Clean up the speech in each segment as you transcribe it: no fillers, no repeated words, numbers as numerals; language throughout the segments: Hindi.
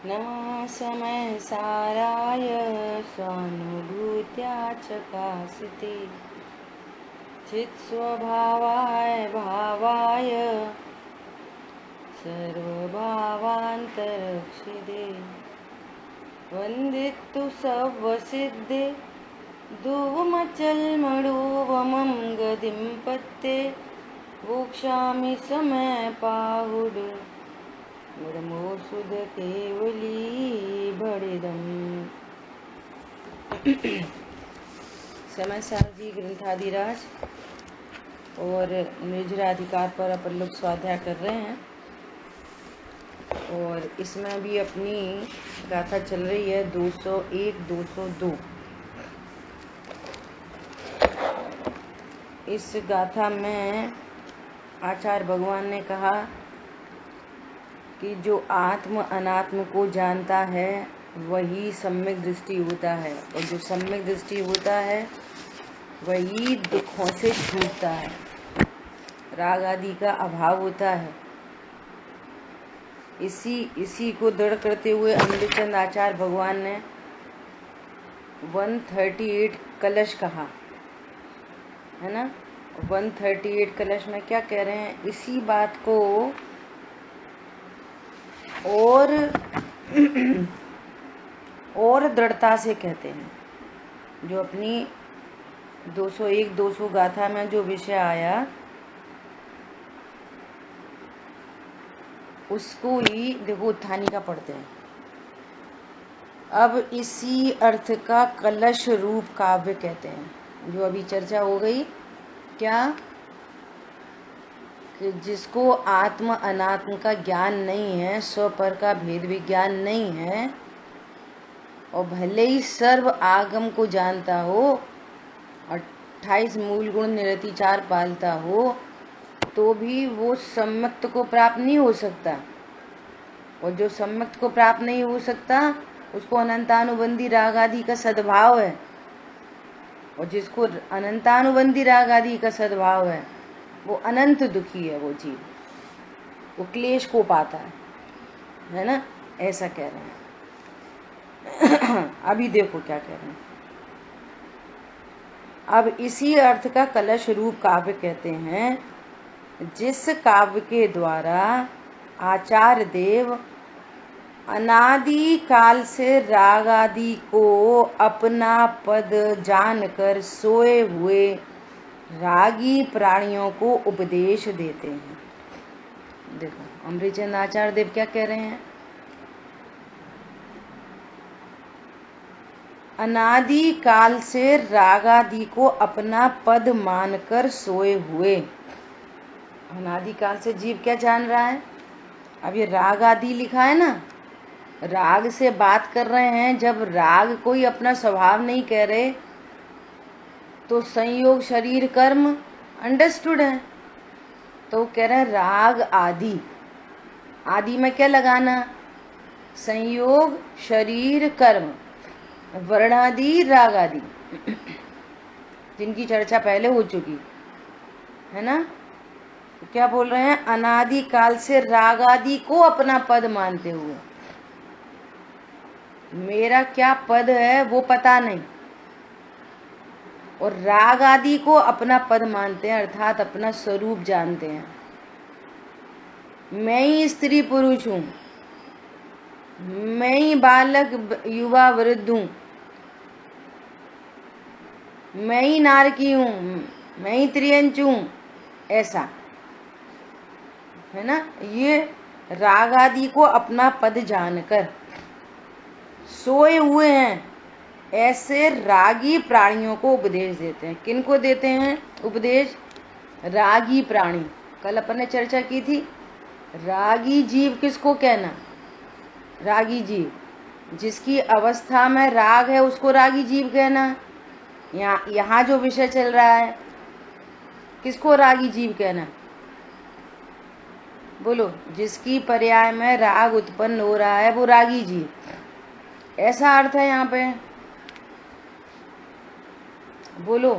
नमः समय साराय स्वानुभूत्या चकासिते चित्स्वभावाय भावाय सर्वभावान्तरक्षिदे वन्दितु सव्वसिद्धे धूमचल्मडोवमं गतिं पत्ते वोक्षामि समय पाहुड ब्रह्मोषुध केवली बड़िदम। समय सार जी ग्रंथाधिराज और निर्जराधिकार पर अपन लोग स्वाध्याय कर रहे हैं और इसमें भी अपनी गाथा चल रही है 201 202। इस गाथा में आचार्य भगवान ने कहा कि जो आत्म अनात्म को जानता है वही सम्यक दृष्टि होता है और जो सम्यक दृष्टि होता है वही दुखों से छूटता है, राग आदि का अभाव होता है। इसी को दृढ़ करते हुए अमृतचंद आचार्य भगवान ने 138 कलश कहा है ना। 138 कलश में क्या कह रहे हैं, इसी बात को और दृढ़ता से कहते हैं। जो अपनी 201 200 गाथा में जो विषय आया उसको ही देखो उत्थानी का पढ़ते हैं। अब इसी अर्थ का कलश रूप काव्य कहते हैं, जो अभी चर्चा हो गई। क्या कि जिसको आत्म अनात्म का ज्ञान नहीं है, स्वपर का भेद विज्ञान नहीं है और भले ही सर्व आगम को जानता हो, 28 मूल गुण निरतिचार पालता हो, तो भी वो सम्यक्त को प्राप्त नहीं हो सकता। और जो सम्यक्त को प्राप्त नहीं हो सकता उसको अनंतानुबंधी राग आदि का सद्भाव है, और जिसको अनंतानुबंधी राग आदि का सद्भाव है वो अनंत दुखी है। वो जीव वो क्लेश को पाता है ना, ऐसा कह रहे हैं। अभी देखो क्या कह रहे हैं। अब इसी अर्थ का कलश रूप काव्य कहते हैं, जिस काव्य के द्वारा आचार्य देव अनादि काल से राग आदि को अपना पद जानकर सोए हुए रागी प्राणियों को उपदेश देते हैं। देखो अमृतचंद आचार्य देव क्या कह रहे हैं, अनादि काल से राग आदि को अपना पद मानकर सोए हुए। अनादि काल से जीव क्या जान रहा है, अब ये राग आदि लिखा है ना, राग से बात कर रहे हैं। जब राग कोई अपना स्वभाव नहीं कह रहे तो संयोग शरीर कर्म अंडरस्टूड है, तो कह रहे हैं राग आदि। आदि में क्या लगाना, संयोग शरीर कर्म वर्णादि राग आदि, जिनकी चर्चा पहले हो चुकी है ना। तो क्या बोल रहे हैं, अनादि काल से राग आदि को अपना पद मानते हुए। मेरा क्या पद है वो पता नहीं, और राग आदि को अपना पद मानते हैं, अर्थात अपना स्वरूप जानते हैं। मैं ही स्त्री पुरुष हूं, मैं ही बालक युवा वृद्ध हूं, मैं ही नारकी हूं, मैं ही त्रियंच हूं, ऐसा है ना। ये राग आदि को अपना पद जानकर सोए हुए हैं, ऐसे रागी प्राणियों को उपदेश देते हैं। किनको देते हैं उपदेश, रागी प्राणी। कल अपन ने चर्चा की थी, रागी जीव किसको कहना, रागी जीव जिसकी अवस्था में राग है उसको रागी जीव कहना। यहाँ जो विषय चल रहा है किसको रागी जीव कहना, बोलो, जिसकी पर्याय में राग उत्पन्न हो रहा है वो रागी जीव, ऐसा अर्थ है यहाँ पे, बोलो।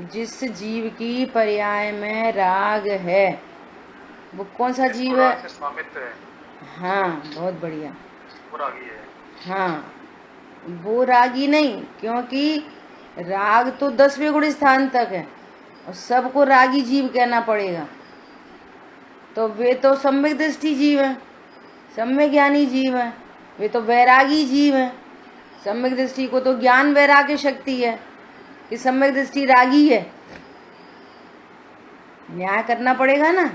जिस जीव की पर्याय में राग है वो कौन सा जीव है, स्वामित्व है। हाँ, बहुत बढ़िया। वो रागी है। हाँ, वो रागी नहीं, क्योंकि राग तो 10वें गुण स्थान तक है और सबको रागी जीव कहना पड़ेगा। तो वे तो सम्यक दृष्टि जीव है, सम्यक ज्ञानी जीव है, वे तो वैरागी जीव है। सम्यक दृष्टि को तो ज्ञान वैराग्य शक्ति है कि सम्यक दृष्टि रागी है, न्याय करना पड़ेगा ना।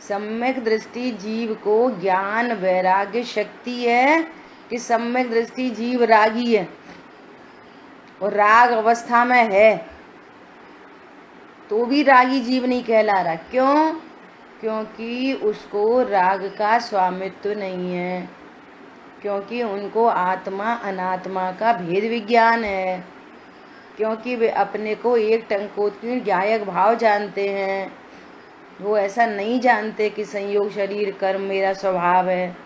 सम्यक दृष्टि जीव को ज्ञान वैराग्य शक्ति है कि सम्यक दृष्टि जीव रागी है और राग अवस्था में है, तो भी रागी जीव नहीं कहला रहा। क्यों? क्योंकि उसको राग का स्वामित्व नहीं है, क्योंकि उनको आत्मा अनात्मा का भेद विज्ञान है, क्योंकि वे अपने को एक टंकोत्कीर्ण ज्ञायक भाव जानते हैं। वो ऐसा नहीं जानते कि संयोग शरीर कर्म मेरा स्वभाव है,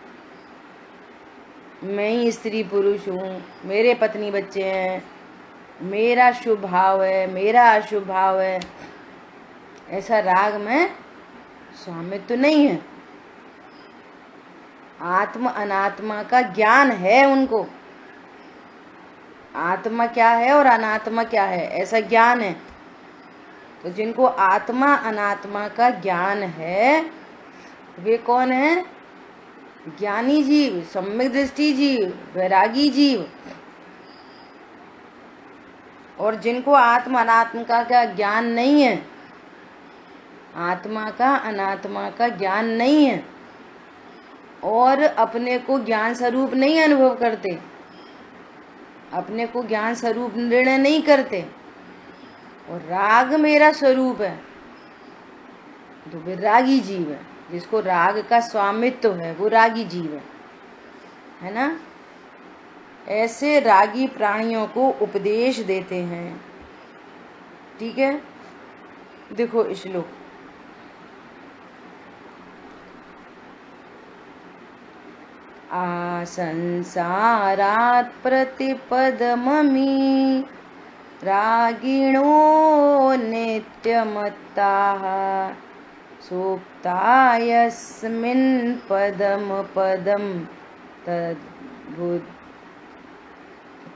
मैं ही स्त्री पुरुष हूँ, मेरे पत्नी बच्चे हैं, मेरा शुभ भाव है, मेरा अशुभ भाव है। ऐसा राग में स्वामित्व तो नहीं है। आत्म अनात्मा का ज्ञान है उनको, आत्मा क्या है और अनात्मा क्या है ऐसा ज्ञान है। तो जिनको आत्मा अनात्मा का ज्ञान है वे कौन है? ज्ञानी जीव, सम्यक दृष्टि जीव, वैरागी जीव। और जिनको आत्मा अनात्मा का ज्ञान नहीं है, आत्मा का अनात्मा का ज्ञान नहीं है और अपने को ज्ञान स्वरूप नहीं अनुभव करते, अपने को ज्ञान स्वरूप निर्णय नहीं करते और राग मेरा स्वरूप है, तो वे रागी जीव है। जिसको राग का स्वामित्व है वो रागी जीव है ना। ऐसे रागी प्राणियों को उपदेश देते हैं। ठीक है, देखो श्लोक। आसंसारात् प्रतिपदममि रागिणो नित्यमत्ताः सुप्ता यस्मिन् पदम पदम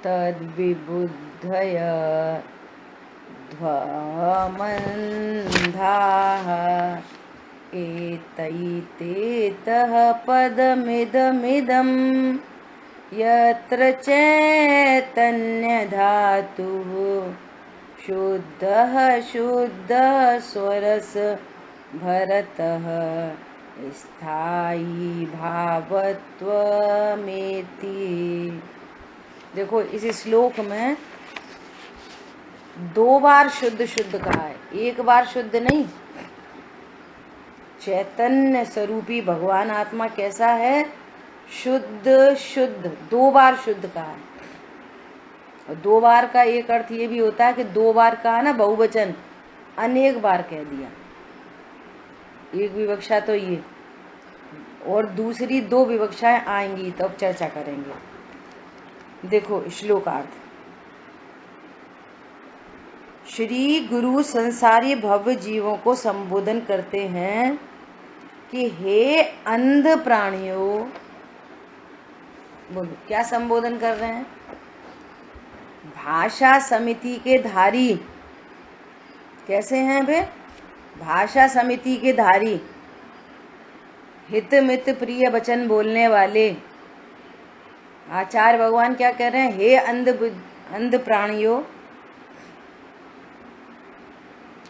तद्विबुद्धय ध्वमन्धाः एतैतेतः पदमिदमिदं यत्र चैतन्यधातुः शुद्धः शुद्धः स्वरस भरतः स्थायी भावत्वमेति। देखो इस श्लोक में 2 बार शुद्ध शुद्ध कहा है, एक बार शुद्ध नहीं। चैतन्य स्वरूपी भगवान आत्मा कैसा है? शुद्ध शुद्ध, 2 बार शुद्ध कहा है। और 2 बार का एक अर्थ ये भी होता है कि 2 बार कहा ना बहुवचन, अनेक बार कह दिया। एक विवक्षा तो ये, और दूसरी 2 विवक्षाएं आएंगी तो अब चर्चा करेंगे। देखो श्लोकार्थ। श्री गुरु संसारी भव्य जीवों को संबोधन करते हैं कि हे अंध प्राणियों। बोलो क्या संबोधन कर रहे हैं? भाषा समिति के धारी। कैसे हैं वे? भाषा समिति के धारी, हित मित प्रिय वचन बोलने वाले। आचार्य भगवान क्या कह रहे हैं? हे अंध प्राणियों।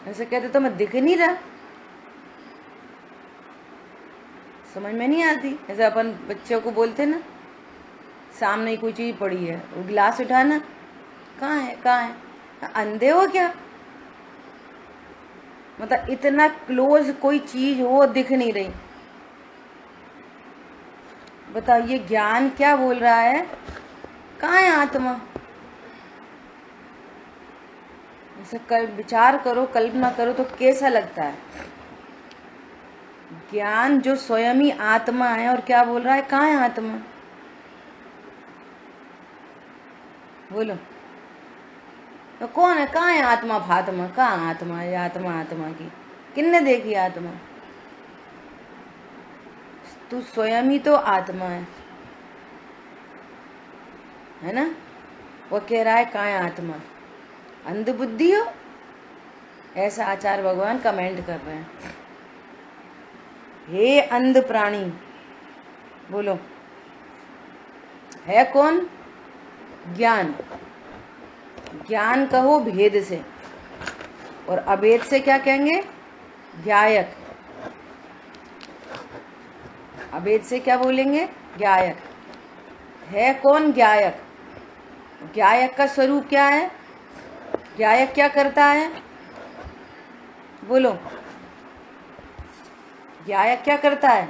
ऐसे कहते तो मैं दिख नहीं रहा, समझ में नहीं आती। ऐसे अपन बच्चों को बोलते ना, सामने कोई चीज पड़ी है, वो गिलास उठाना, कहाँ है कहाँ है? अंधे हो क्या? मतलब इतना क्लोज कोई चीज हो दिख नहीं रही। बताओ ये ज्ञान क्या बोल रहा है? कहाँ है आत्मा? ऐसे विचार करो, कल्पना करो तो कैसा लगता है। ज्ञान जो स्वयं ही आत्मा है और क्या बोल रहा है? कहाँ है आत्मा? बोलो तो कौन है? कहाँ है आत्मा? फात्मा कहाँ? आत्मा है आत्मा, आत्मा की किन्ने देखी आत्मा? तू स्वयं ही तो आत्मा है ना। वो कह रहा है कहाँ है आत्मा, अंध बुद्धि हो, ऐसा आचार्य भगवान कमेंट कर रहे हैं। हे अंध प्राणी, बोलो है कौन? ज्ञान। ज्ञान कहो भेद से, और अभेद से क्या कहेंगे? ज्ञायक। अभेद से क्या बोलेंगे? ज्ञायक। है कौन? ज्ञायक। ज्ञायक का स्वरूप क्या है? ज्ञायक क्या करता है? बोलो, ज्ञायक क्या करता है?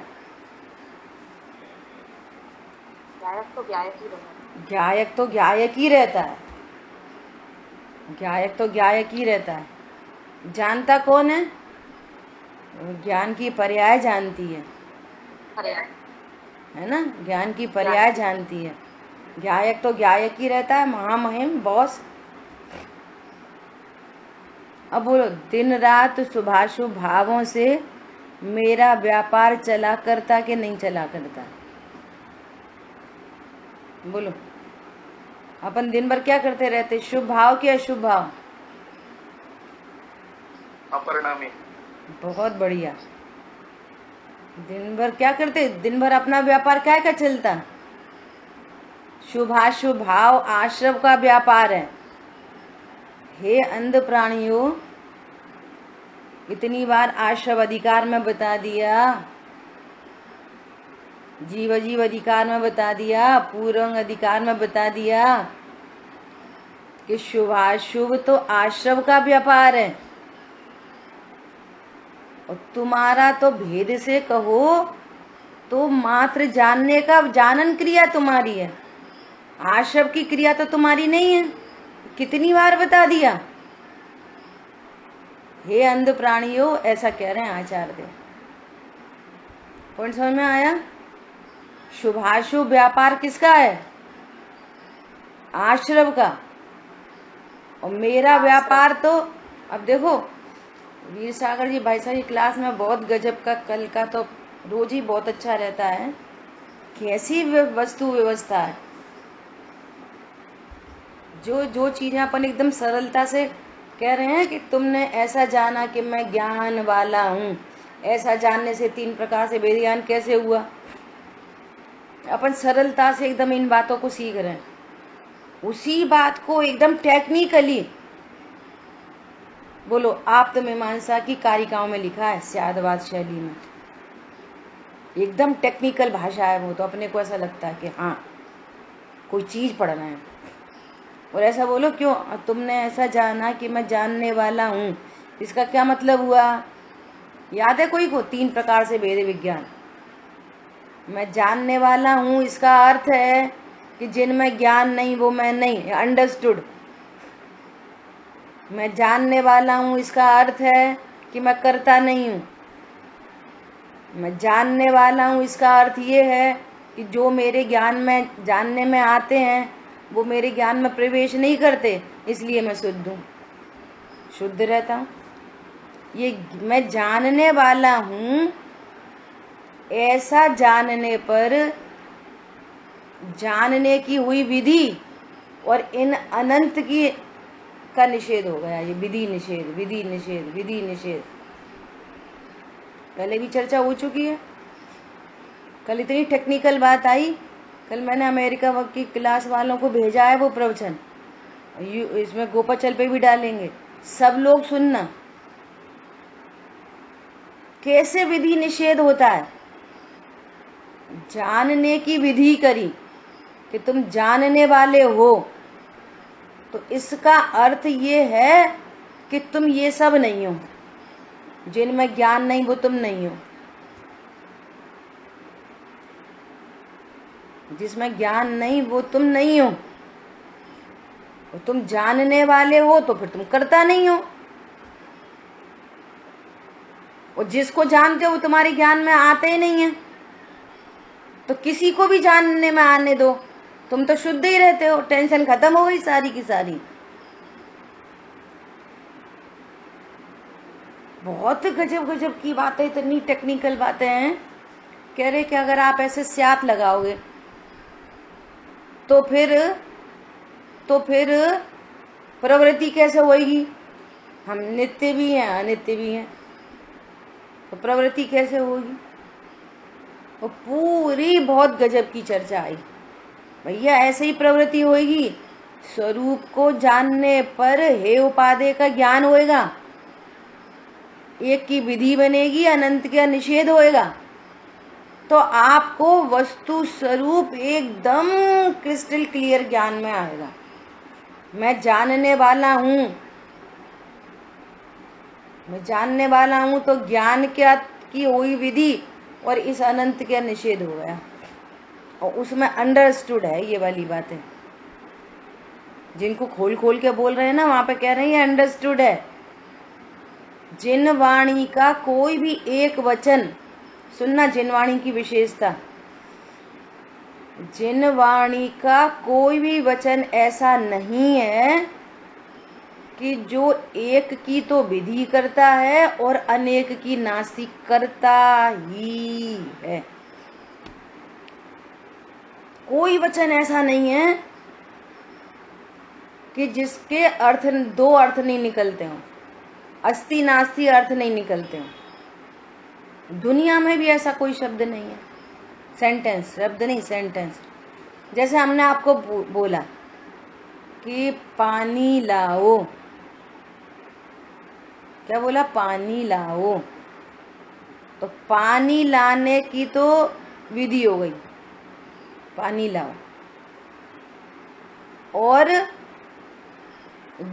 ज्ञायक तो ज्ञायक ही रहता है। ज्ञायक तो ज्ञायक ही रहता है। ज्ञायक तो ज्ञायक ही रहता है। जानता कौन है? ज्ञान की पर्याय जानती है ना। ज्ञान की पर्याय जानती है। ज्ञायक तो ज्ञायक ही रहता है, महामहिम बॉस। अब बोलो, दिन रात शुभाशुभ भावों से मेरा व्यापार चला करता कि नहीं चला करता? बोलो, अपन दिन भर क्या करते रहते? शुभ भाव कि अशुभ भाव? अपरिणामी। बहुत बढ़िया। दिन भर क्या करते? दिन भर अपना व्यापार क्या का चलता? शुभाशुभ भाव आश्रव का व्यापार है। हे अंध प्राणियों, इतनी बार आश्रव अधिकार में बता दिया, जीव जीव अधिकार में बता दिया, पूर्वंग अधिकार में बता दिया कि शुभाशुभ तो आश्रव का व्यापार है, और तुम्हारा तो भेद से कहो तो मात्र जानने का जानन क्रिया तुम्हारी है, आश्रव की क्रिया तो तुम्हारी नहीं है। कितनी बार बता दिया? हे अंध प्राणियों, ऐसा कह रहे हैं आचार्य देव। कौन समझ में आया? शुभाशुभ व्यापार किसका है? आश्रव का। और मेरा व्यापार तो, अब देखो वीर सागर जी भाई साहब की क्लास में बहुत गजब का, कल का तो रोज ही बहुत अच्छा रहता है। कैसी वस्तु व्यवस्था है, जो जो चीजें अपन एकदम सरलता से कह रहे हैं कि तुमने ऐसा जाना कि मैं ज्ञान वाला हूँ, ऐसा जानने से 3 प्रकार से वेद ज्ञान कैसे हुआ। अपन सरलता से एकदम इन बातों को सीख रहे हैं, उसी बात को एकदम टेक्निकली, बोलो आप्त मीमांसा की कारिकाओं में लिखा है स्यादवाद शैली में, एकदम टेक्निकल भाषा है वो, तो अपने को ऐसा लगता है कि हाँ कोई चीज पढ़ रहे हैं। और ऐसा बोलो क्यों? तुमने ऐसा जाना कि मैं जानने वाला हूँ, इसका क्या मतलब हुआ? याद है कोई को? 3 प्रकार से वेद विज्ञान। मैं जानने वाला हूँ इसका अर्थ है कि जिनमें ज्ञान नहीं वो मैं नहीं, अंडरस्टूड। मैं जानने वाला हूँ इसका अर्थ है कि मैं करता नहीं हूँ। मैं जानने वाला हूँ इसका अर्थ ये है कि जो मेरे ज्ञान में जानने में आते हैं वो मेरे ज्ञान में प्रवेश नहीं करते, इसलिए मैं शुद्ध हूँ, शुद्ध रहता हूँ। ये मैं जानने वाला हूँ, ऐसा जानने पर जानने की हुई विधि और इन अनंत की का निषेध हो गया। ये विधि निषेध, विधि निषेध, विधि निषेध पहले भी चर्चा हो चुकी है। कल इतनी टेक्निकल बात आई, कल मैंने अमेरिका की क्लास वालों को भेजा है वो प्रवचन, इसमें गोपाचल पे भी डालेंगे, सब लोग सुनना कैसे विधि निषेध होता है। जानने की विधि करी कि तुम जानने वाले हो, तो इसका अर्थ ये है कि तुम ये सब नहीं हो, जिनमें ज्ञान नहीं वो तुम नहीं हो, जिसमें ज्ञान नहीं वो तुम नहीं हो। और तुम जानने वाले हो तो फिर तुम करता नहीं हो, और जिसको जानते हो वो तुम्हारे ज्ञान में आते ही नहीं है, तो किसी को भी जानने में आने दो, तुम तो शुद्ध ही रहते हो, टेंशन खत्म हो गई सारी की सारी। बहुत गजब गजब की बातें, इतनी टेक्निकल बातें हैं कह रहे कि अगर आप ऐसे स्यात लगाओगे तो फिर प्रवृत्ति कैसे होगी? हम नित्य भी हैं अनित्य भी हैं, तो प्रवृत्ति कैसे होगी? वो पूरी बहुत गजब की चर्चा आई। भैया ऐसे ही प्रवृत्ति होगी, स्वरूप को जानने पर हे उपादेय का ज्ञान होएगा, एक की विधि बनेगी, अनंत का निषेध होएगा, तो आपको वस्तु स्वरूप एकदम क्रिस्टल क्लियर ज्ञान में आएगा। मैं जानने वाला हूँ, तो ज्ञान क्या की हुई विधि और इस अनंत का निषेध हो गया, और उसमें अंडरस्टूड है ये वाली बातें। जिनको खोल खोल के बोल रहे हैं ना, वहां पे कह रहे हैं ये अंडरस्टूड है। जिन वाणी का कोई भी एक वचन सुनना, जिन वाणी की विशेषता, जिन वाणी का कोई भी वचन ऐसा नहीं है कि जो एक की तो विधि करता है और अनेक की नास्ति करता ही है। कोई वचन ऐसा नहीं है कि जिसके अर्थ दो अर्थ नहीं निकलते हो, अस्ति नास्ति अर्थ नहीं निकलते हो। दुनिया में भी ऐसा कोई शब्द नहीं है, सेंटेंस, शब्द नहीं सेंटेंस। जैसे हमने आपको बोला कि पानी लाओ, क्या बोला? पानी लाओ, तो पानी लाने की तो विधि हो गई, पानी लाओ। और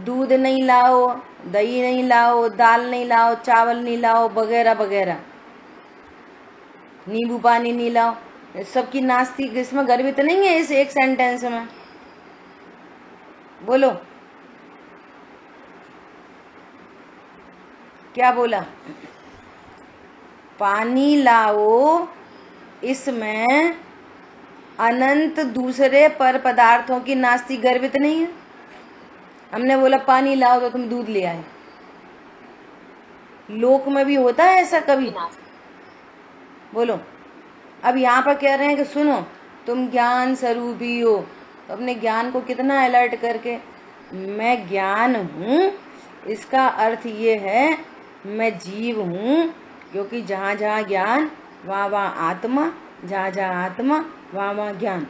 दूध नहीं लाओ, दही नहीं लाओ, दाल नहीं लाओ, चावल नहीं लाओ, वगैरह वगैरह, नींबू पानी नहीं लाओ, सबकी नास्ती इसमें गर्भित नहीं है इस एक सेंटेंस में? बोलो क्या बोला? पानी लाओ, इसमें अनंत दूसरे पर पदार्थों की नास्ती गर्भित नहीं है। हमने बोला पानी लाओ तो तुम दूध ले आए। लोक में भी होता है ऐसा कभी? बोलो। अब यहाँ पर कह रहे हैं कि सुनो, तुम ज्ञान स्वरूपी हो, तो अपने ज्ञान को कितना अलर्ट करके, मैं ज्ञान हूँ, इसका अर्थ ये है मैं जीव हूँ, क्योंकि जहाँ जहाँ ज्ञान वहाँ वहाँ आत्मा, जहाँ जहाँ आत्मा वहाँ वहाँ ज्ञान,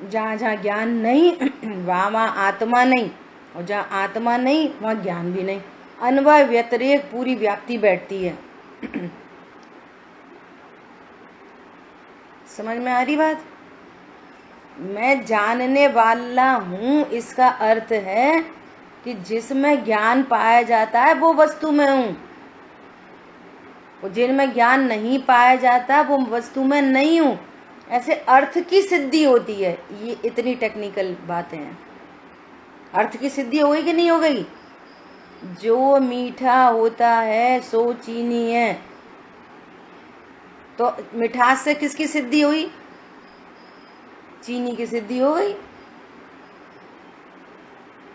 जहाँ जहाँ ज्ञान नहीं वहाँ वहाँ आत्मा नहीं, और जहाँ आत्मा नहीं वहाँ ज्ञान भी नहीं। अन्वय व्यतिरेक पूरी व्याप्ति बैठती है। समझ में आ रही बात? मैं जानने वाला हूँ, इसका अर्थ है कि जिसमें ज्ञान पाया जाता है वो वस्तु में हूँ, जिनमें ज्ञान नहीं पाया जाता वो वस्तु में नहीं हूँ। ऐसे अर्थ की सिद्धि होती है। ये इतनी टेक्निकल बातें हैं। अर्थ की सिद्धि हो गई कि नहीं हो गई? जो मीठा होता है सो चीनी है, तो मिठास से किसकी सिद्धि हुई? चीनी की सिद्धि हो गई।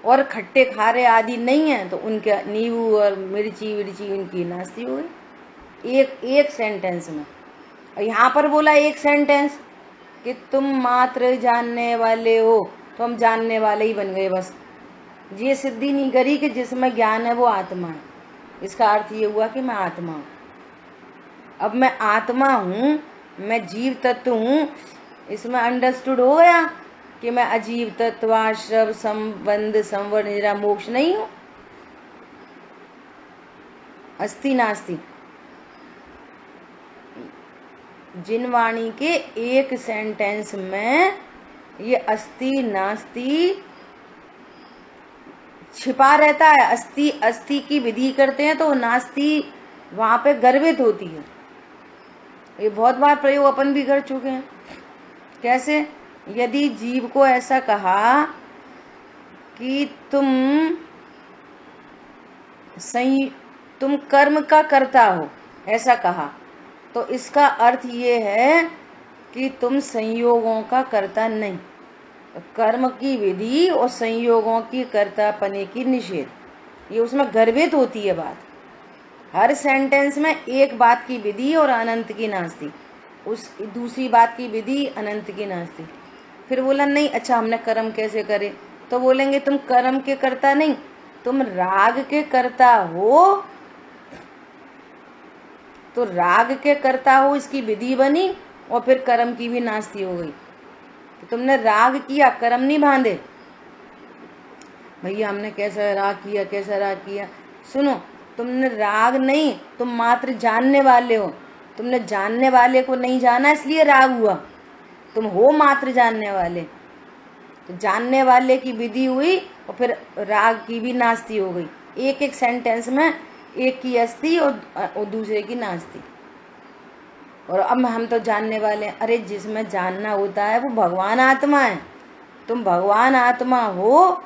और खट्टे खारे आदि नहीं है तो उनके नींबू और मिर्ची विर्ची उनकी नास्ती हो गई। एक सेंटेंस में। और यहाँ पर बोला एक सेंटेंस कि तुम मात्र जानने वाले हो, तो हम जानने वाले ही बन गए बस। ये सिद्धि नहीं करी कि जिसमें ज्ञान है वो आत्मा है। इसका अर्थ ये हुआ कि मैं आत्मा हूँ। अब मैं आत्मा हूँ, मैं जीव तत्व हूँ, इसमें अंडरस्टूड हो गया कि मैं अजीव तत्व, आश्रव, संबंध, संवरण, निरा, मोक्ष नहीं हूँ। अस्ति नास्ति जिन वाणी के एक सेंटेंस में ये अस्ति नास्ति छिपा रहता है। अस्ति अस्ति की विधि करते हैं तो नास्ति वहां पे गर्भित होती है। ये बहुत बार प्रयोग अपन भी कर चुके हैं। कैसे? यदि जीव को ऐसा कहा कि तुम कर्म का कर्ता हो, ऐसा कहा, तो इसका अर्थ ये है कि तुम संयोगों का कर्ता नहीं। कर्म की विधि और संयोगों की कर्तापने की निषेध, ये उसमें गर्भित होती है बात। हर सेंटेंस में एक बात की विधि और अनंत की नास्ती। उस दूसरी बात की विधि अनंत की नास्ती। फिर बोला नहीं, अच्छा हमने कर्म कैसे करे, तो बोलेंगे तुम कर्म के करता नहीं, तुम राग के करता हो। तो राग के करता हो इसकी विधि बनी और फिर कर्म की भी नास्ती हो गई। तो तुमने राग किया, कर्म नहीं बांधे। भैया हमने कैसा राग किया, कैसा राग किया। सुनो, तुमने राग नहीं, तुम मात्र जानने वाले हो। तुमने जानने वाले को नहीं जाना इसलिए राग हुआ। तुम हो मात्र जानने वाले, तो जानने वाले की विधि हुई और फिर राग की भी नास्ती हो गई। एक एक सेंटेंस में एक की अस्थि और दूसरे की नास्ती। और अब हम तो जानने वाले हैं। अरे जिसमें जानना होता है वो भगवान आत्मा है। तुम भगवान आत्मा हो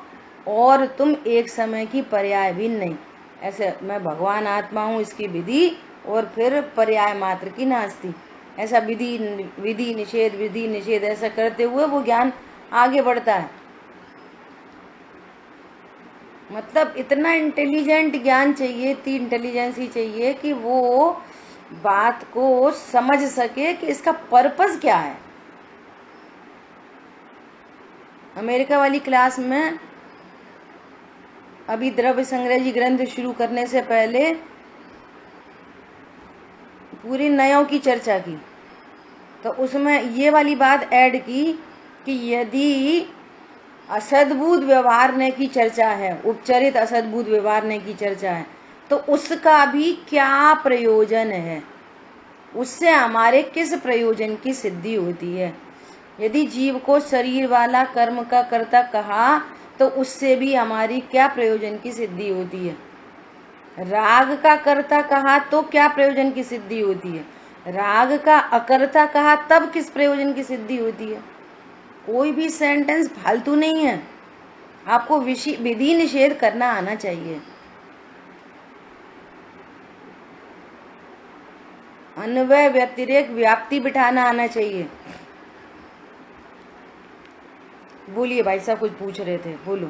और तुम एक समय की पर्याय भी नहीं। ऐसे मैं भगवान आत्मा हूँ इसकी विधि और फिर पर्याय मात्र की नास्ती। ऐसा विधि विधि निषेध ऐसा करते हुए वो ज्ञान आगे बढ़ता है। मतलब इतना इंटेलिजेंट ज्ञान चाहिए, इतनी इंटेलिजेंस ही चाहिए कि वो बात को समझ सके कि इसका पर्पस क्या है। अमेरिका वाली क्लास में अभी द्रव्य संग्रह जी ग्रंथ शुरू करने से पहले पूरी नयों की चर्चा की, तो उसमें ये वाली बात ऐड की कि यदि असद्भुत व्यवहारने की चर्चा है, उपचरित असद्भुत व्यवहारने की चर्चा है, तो उसका भी क्या प्रयोजन है, उससे हमारे किस प्रयोजन की सिद्धि होती है। यदि जीव को शरीर वाला कर्म का कर्ता कहा तो उससे भी हमारी क्या प्रयोजन की सिद्धि होती है। राग का कर्ता कहा तो क्या प्रयोजन की सिद्धि होती है। राग का अकर्ता कहा तब किस प्रयोजन की सिद्धि होती है। कोई भी सेंटेंस फालतू नहीं है। आपको विधि निषेध करना आना चाहिए। अन्वय व्यतिरेक व्याप्ति बिठाना आना चाहिए। बोलिए भाई साहब, कुछ पूछ रहे थे, बोलो।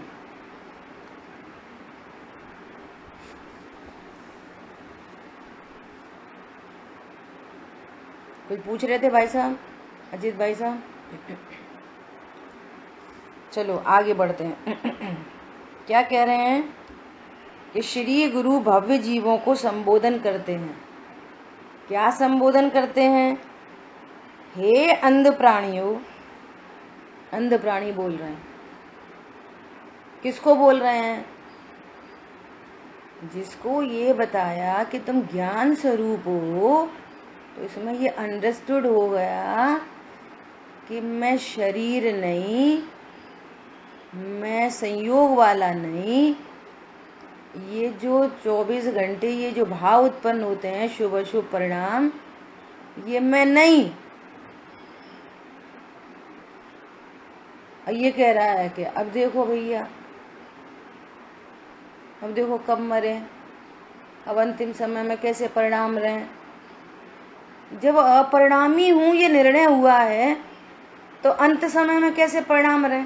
कुछ पूछ रहे थे भाई साहब, अजीत भाई साहब। चलो आगे बढ़ते हैं। क्या कह रहे हैं कि श्री गुरु भव्य जीवों को संबोधन करते हैं। क्या संबोधन करते हैं? हे अंध प्राणियों। अंध प्राणी बोल रहे हैं। किसको बोल रहे हैं? जिसको ये बताया कि तुम ज्ञान स्वरूप हो, तो इसमें ये अंडरस्टूड हो गया कि मैं शरीर नहीं, मैं संयोग वाला नहीं। ये जो 24 घंटे ये जो भाव उत्पन्न होते हैं, शुभ अशुभ परिणाम, ये मैं नहीं। ये कह रहा है कि अब देखो भैया, अब देखो कब मरे, अब अंतिम समय में कैसे परिणाम रहे। जब अपरिणामी हूं ये निर्णय हुआ है तो अंत समय में कैसे परिणाम रहे।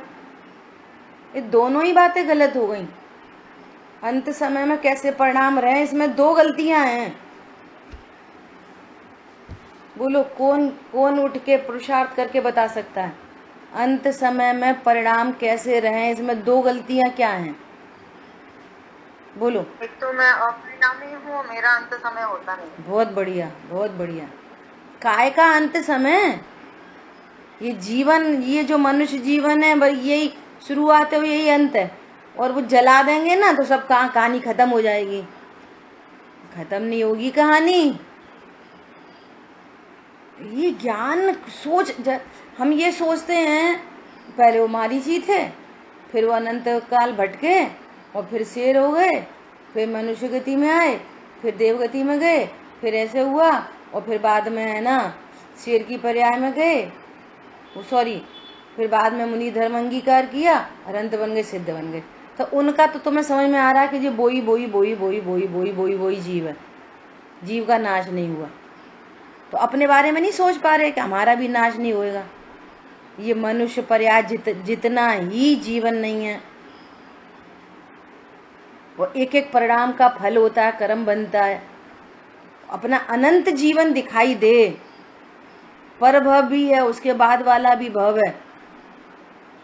ये दोनों ही बातें गलत हो गई। अंत समय में कैसे परिणाम रहे, इसमें दो गलतियां हैं। बोलो कौन कौन उठ के पुरुषार्थ करके बता सकता है अंत समय में परिणाम कैसे रहे, इसमें दो गलतियां क्या हैं? बोलो। एक तो मैं अपरिणामी हूँ, मेरा अंत समय होता नहीं। बहुत बढ़िया, बहुत बढ़िया। काय का अंत समय? ये जीवन, ये जो मनुष्य जीवन है भाई, यही शुरुआत है, यही अंत है। और वो जला देंगे ना तो सब कहानी खत्म हो जाएगी। खत्म नहीं होगी कहानी। ये ज्ञान सोच हम ये सोचते हैं पहले वो मारीची थे, फिर वो अनंत काल भटके और फिर शेर हो गए, फिर मनुष्य गति में आए, फिर देवगति में गए, फिर ऐसे हुआ और फिर बाद में है ना शेर की पर्याय में गए, सॉरी, फिर बाद में मुनि धर्म अंगीकार किया और अंत बन गए, सिद्ध बन गए। तो उनका तो तुम्हें समझ में आ रहा है कि जो बोई बोई बोई बोई बोई बोई बोई बोई जीव है, जीव का नाश नहीं हुआ। तो अपने बारे में नहीं सोच पा रहे कि हमारा भी नाश नहीं होएगा। ये मनुष्य पर्याय जितना ही जीवन नहीं है, वो एक एक परिणाम का फल होता है, कर्म बनता है। अपना अनंत जीवन दिखाई दे पर भव भी है, उसके बाद वाला भी भव है।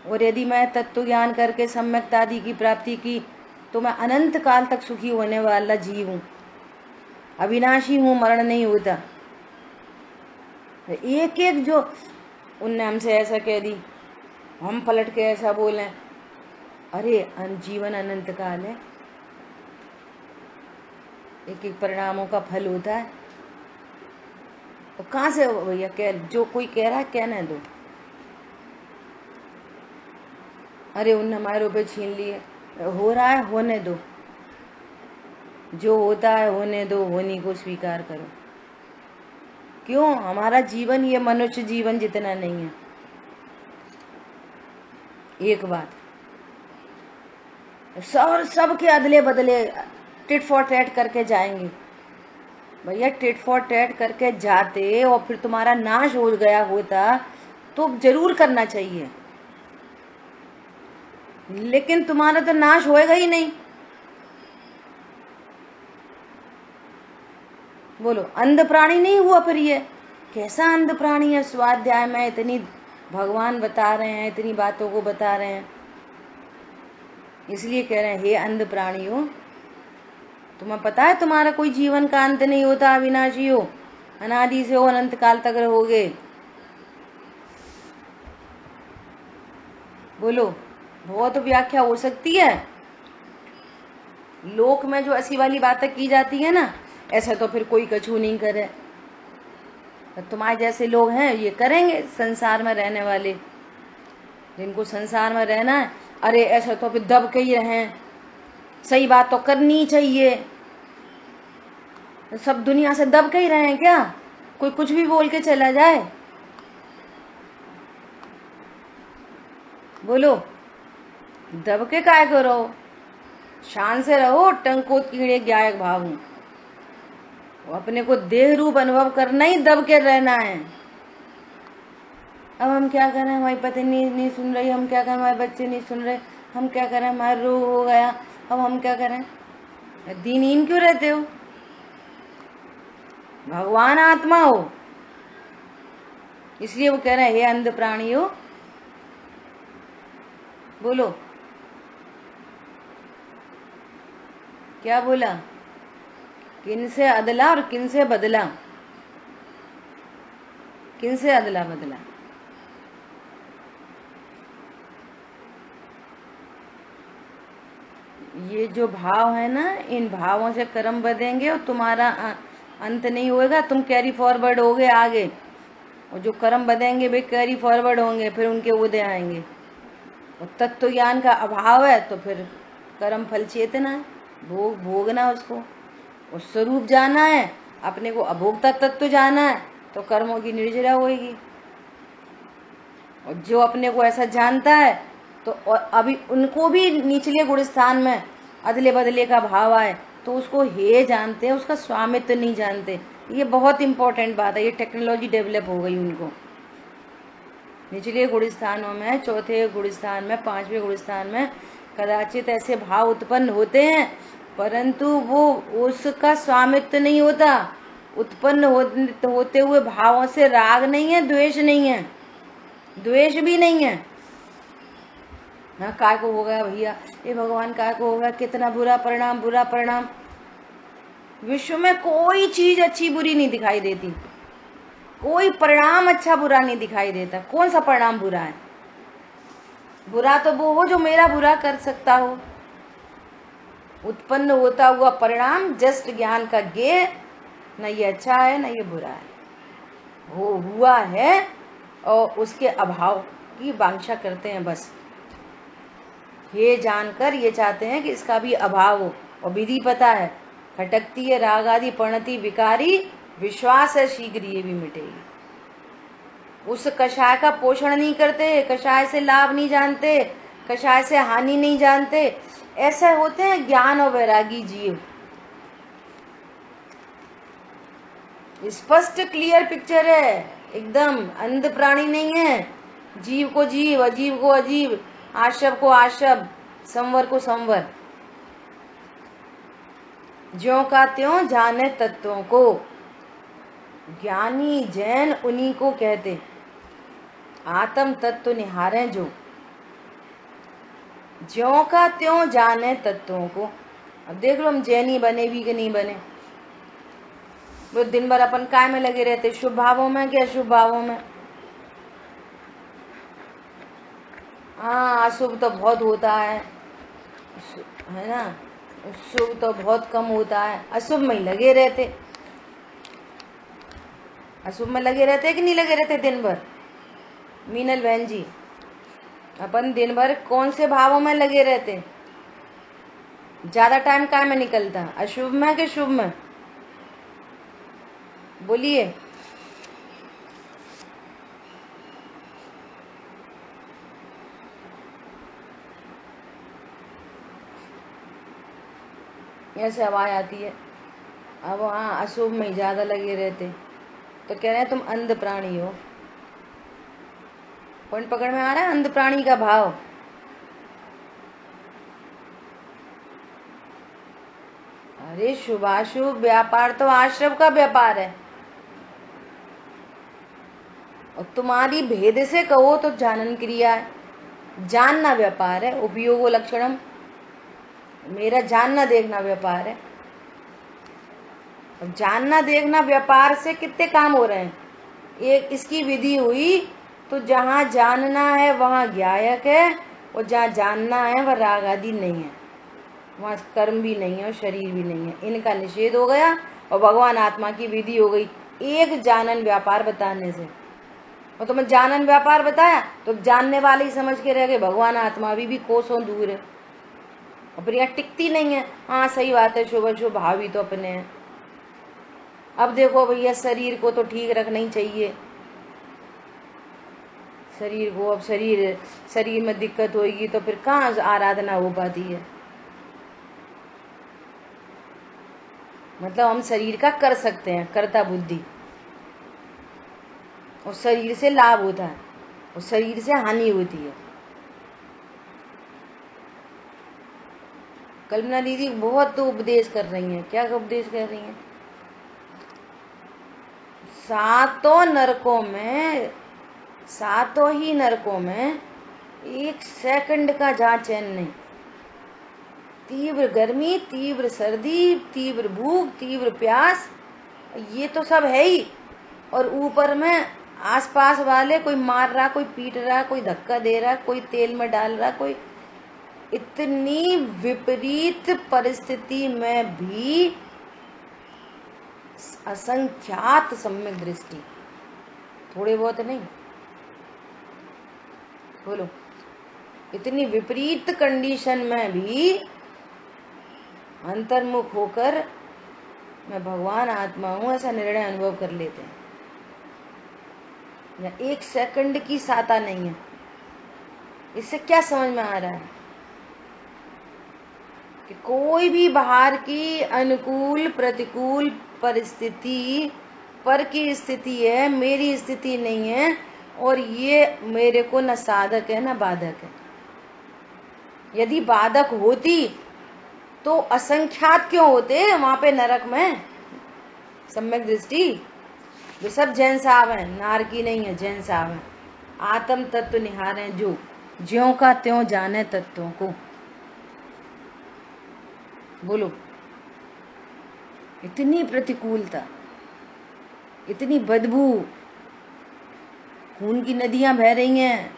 और यदि मैं तत्व ज्ञान करके सम्यक्ता आदि की प्राप्ति की तो मैं अनंत काल तक सुखी होने वाला जीव हूँ, अविनाशी हूँ, मरण नहीं होता। एक एक जो उनने हमसे ऐसा कह दी, हम पलट के ऐसा बोले, अरे जीवन अनंत काल है, एक एक परिणामों का फल होता है। तो कहाँ से भैया कह, जो कोई कह रहा है कहने दो। अरे उनने हमारे रुपए छीन लिए, हो रहा है होने दो, जो होता है होने दो, होनी को स्वीकार करो। क्यों? हमारा जीवन ये मनुष्य जीवन जितना नहीं है। एक बात, सब के अदले बदले टिट फॉर टैट करके जाएंगे। भैया टिट फॉर टैट करके जाते और फिर तुम्हारा नाश हो गया होता तो जरूर करना चाहिए, लेकिन तुम्हारा तो नाश होएगा ही नहीं। बोलो, अंध प्राणी नहीं हुआ फिर ये? कैसा अंध प्राणी है? स्वाध्याय में इतनी भगवान बता रहे हैं, इतनी बातों को बता रहे हैं, इसलिए कह रहे हैं हे अंध प्राणी हो, तुम्हें पता है तुम्हारा कोई जीवन का अंत नहीं होता, अविनाशी हो, अनादि से हो, अनंत काल तक रहोगे। बोलो, बहुत व्याख्या हो सकती है। लोक में जो ऐसी वाली बातें की जाती है ना, ऐसा तो फिर कोई कछु नहीं करे। तुम्हारे जैसे लोग हैं ये करेंगे, संसार में रहने वाले, जिनको संसार में रहना है, अरे ऐसा तो फिर दब के ही रहें, सही बात तो करनी चाहिए। सब दुनिया से दब के ही रहें क्या? कोई कुछ भी बोल के चला जाए? बोलो, दब के काय करो, शान से रहो। टंकोत कीड़े गायक भाव हूं, अपने को देह रूप अनुभव करना ही दब के रहना है। अब हम क्या करें, हमारी पत्नी नहीं सुन रही, हम क्या करें, हमारे बच्चे नहीं सुन रहे, हम क्या करें, हमारा रोग हो गया, अब हम क्या करें? दीनहीन क्यों रहते हो? भगवान आत्मा हो, इसलिए वो कह रहे हैं हे अंध प्राणी हो। बोलो, क्या बोला? किन से अदला और किन से बदला? किन से अदला बदला? ये जो भाव है ना, इन भावों से कर्म बदलेंगे और तुम्हारा अंत नहीं होएगा, तुम कैरी फॉरवर्ड होगे आगे। और जो कर्म बदलेंगे वे कैरी फॉरवर्ड होंगे, फिर उनके उदय आएंगे। और तत्व ज्ञान का अभाव है तो फिर कर्म फल चेतना है, भोग भोगना उसको। और स्वरूप जाना है, अपने को अभोक्ता तत्व जाना है, तो कर्मों की निर्जरा होगी। और जो अपने को ऐसा जानता है तो और अभी उनको भी निचले गुण स्थान में अदले बदले का भाव आए तो उसको हे जानते हैं, उसका स्वामित्व नहीं जानते। ये बहुत इंपॉर्टेंट बात है, ये टेक्नोलॉजी डेवलप हो गई उनको। निचले गुण स्थानों में, चौथे गुण स्थान में, पांचवें गुण स्थान में कदाचित ऐसे भाव उत्पन्न होते हैं, परंतु वो उसका स्वामित्व नहीं होता। उत्पन्न होते हुए भावों से राग नहीं है, द्वेष नहीं है, द्वेष भी नहीं है। हाँ, काय को हो गया भैया, ये भगवान काय को हो गया, कितना बुरा परिणाम, बुरा परिणाम। विश्व में कोई चीज अच्छी बुरी नहीं दिखाई देती, कोई परिणाम अच्छा बुरा नहीं दिखाई देता। कौन सा परिणाम बुरा है? बुरा तो वो हो जो मेरा बुरा कर सकता हो। उत्पन्न होता हुआ परिणाम जस्ट ज्ञान का ज्ञेय, न ये अच्छा है न ये बुरा है, वो हुआ है और उसके अभाव की वांछा करते हैं बस। ये जानकर ये चाहते हैं कि इसका भी अभाव हो। और विधि पता है, खटकती है राग आदि परिणति विकारी, विश्वास है शीघ्र ये भी मिटेगी। उस कषाय का पोषण नहीं करते, कषाय से लाभ नहीं जानते, कषाय से हानि नहीं जानते। ऐसे होते हैं ज्ञान और वैरागी जीव। स्पष्ट क्लियर पिक्चर है एकदम, अंध प्राणी नहीं है। जीव को जीव, अजीव को अजीव, आशब को आशब, संवर को संवर, ज्यों का त्यों जाने तत्वों को। ज्ञानी जैन उन्हीं को कहते, आत्म तत्व निहारें जो, ज्यों का त्यों जाने तत्वों को। अब देख लो हम जैनी बने भी कि नहीं बने। वो दिन भर अपन काय में लगे रहते, शुभ भावों में कि अशुभ भावों में। हाँ, अशुभ तो बहुत होता है ना, शुभ तो बहुत कम होता है, अशुभ में ही लगे रहते। अशुभ में लगे रहते कि नहीं लगे रहते दिन भर? मीनल बहन जी, अपन दिन भर कौन से भावों में लगे रहते? ज्यादा टाइम काय में निकलता, अशुभ में कि शुभ में? बोलिए। ऐसे आवाज आती है। अब हाँ, अशुभ में ज्यादा लगे रहते, तो कह रहे हैं तुम अंध प्राणी हो। पॉइंट पकड़ में आ रहा है? अंध प्राणी का भाव। अरे शुभाशुभ व्यापार तो आश्रम का व्यापार है, और तुम्हारी भेद से कहो तो जानन क्रिया है, जानना व्यापार है। उपयोगो लक्षणम, मेरा जानना देखना व्यापार है। अब जानना देखना व्यापार से कितने काम हो रहे हैं। एक इसकी विधि हुई तो जहाँ जानना है वहाँ ज्ञायक है, और जहाँ जानना है वह राग आदि नहीं है, वहाँ कर्म भी नहीं है और शरीर भी नहीं है। इनका निषेध हो गया और भगवान आत्मा की विधि हो गई एक जानन व्यापार बताने से। और तुम्हें जानन व्यापार बताया तो जानने वाले ही समझ के रह गए, भगवान आत्मा भी कोसों दूर है, और फिर यहाँ टिकती नहीं है। हाँ सही बात है, शुभ शुभ भाव भी तो अपने हैं। अब देखो भैया, शरीर को तो ठीक रखना ही चाहिए, शरीर को। अब शरीर में दिक्कत होगी तो फिर कहाँ आराधना हो पाती है। मतलब हम शरीर का कर सकते हैं, कर्ता बुद्धि, और शरीर से लाभ होता है और शरीर से हानि होती है। कल्पना दीदी बहुत तो उपदेश कर रही हैं। क्या उपदेश कर रही हैं? सातों ही नरकों में एक सेकंड का जहाँ चैन नहीं। तीव्र गर्मी, तीव्र सर्दी, तीव्र भूख, तीव्र प्यास, ये तो सब है ही। और ऊपर में आसपास वाले, कोई मार रहा, कोई पीट रहा, कोई धक्का दे रहा, कोई तेल में डाल रहा, कोई। इतनी विपरीत परिस्थिति में भी असंख्यात सम्यक दृष्टि, थोड़े बहुत नहीं, बोलो। इतनी विपरीत कंडीशन में भी अंतर्मुख होकर मैं भगवान आत्मा हूं ऐसा निर्णय अनुभव कर लेते हैं। या एक सेकंड की साता नहीं है। इससे क्या समझ में आ रहा है कि कोई भी बाहर की अनुकूल प्रतिकूल परिस्थिति पर की स्थिति है, मेरी स्थिति नहीं है, और ये मेरे को न साधक है न बाधक है। यदि बाधक होती तो असंख्यात क्यों होते वहां पे नरक में? सम्यक दृष्टि। वे सब जैन साहब हैं, नार की नहीं है, जैन साहब हैं। आत्म तत्व निहारे जो, ज्यों का त्यों जाने तत्वों को। बोलो। इतनी प्रतिकूलता, इतनी बदबू, खून की नदियां बह रही हैं,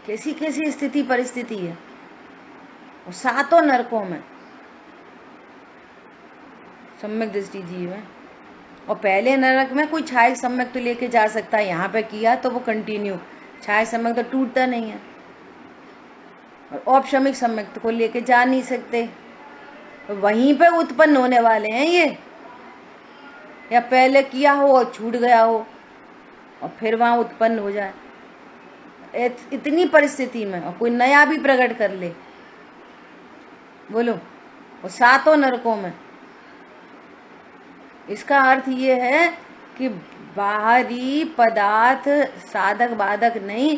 कैसी कैसी स्थिति परिस्थिति है, और सातों नरकों में सम्यक दृष्टि जीव है। और पहले नरक में कोई छाया सम्यक तो लेके जा सकता है, यहाँ पे किया तो वो कंटिन्यू। छाया सम्यक तो टूटता नहीं है, और औपशमिक सम्यक को लेके जा नहीं सकते। वहीं पे उत्पन्न होने वाले हैं ये, या पहले किया हो और छूट गया हो और फिर वहां उत्पन्न हो जाए। इतनी परिस्थिति में और कोई नया भी प्रकट कर ले, बोलो, वो सातों नरकों में। इसका अर्थ ये है कि बाहरी पदार्थ साधक बाधक नहीं,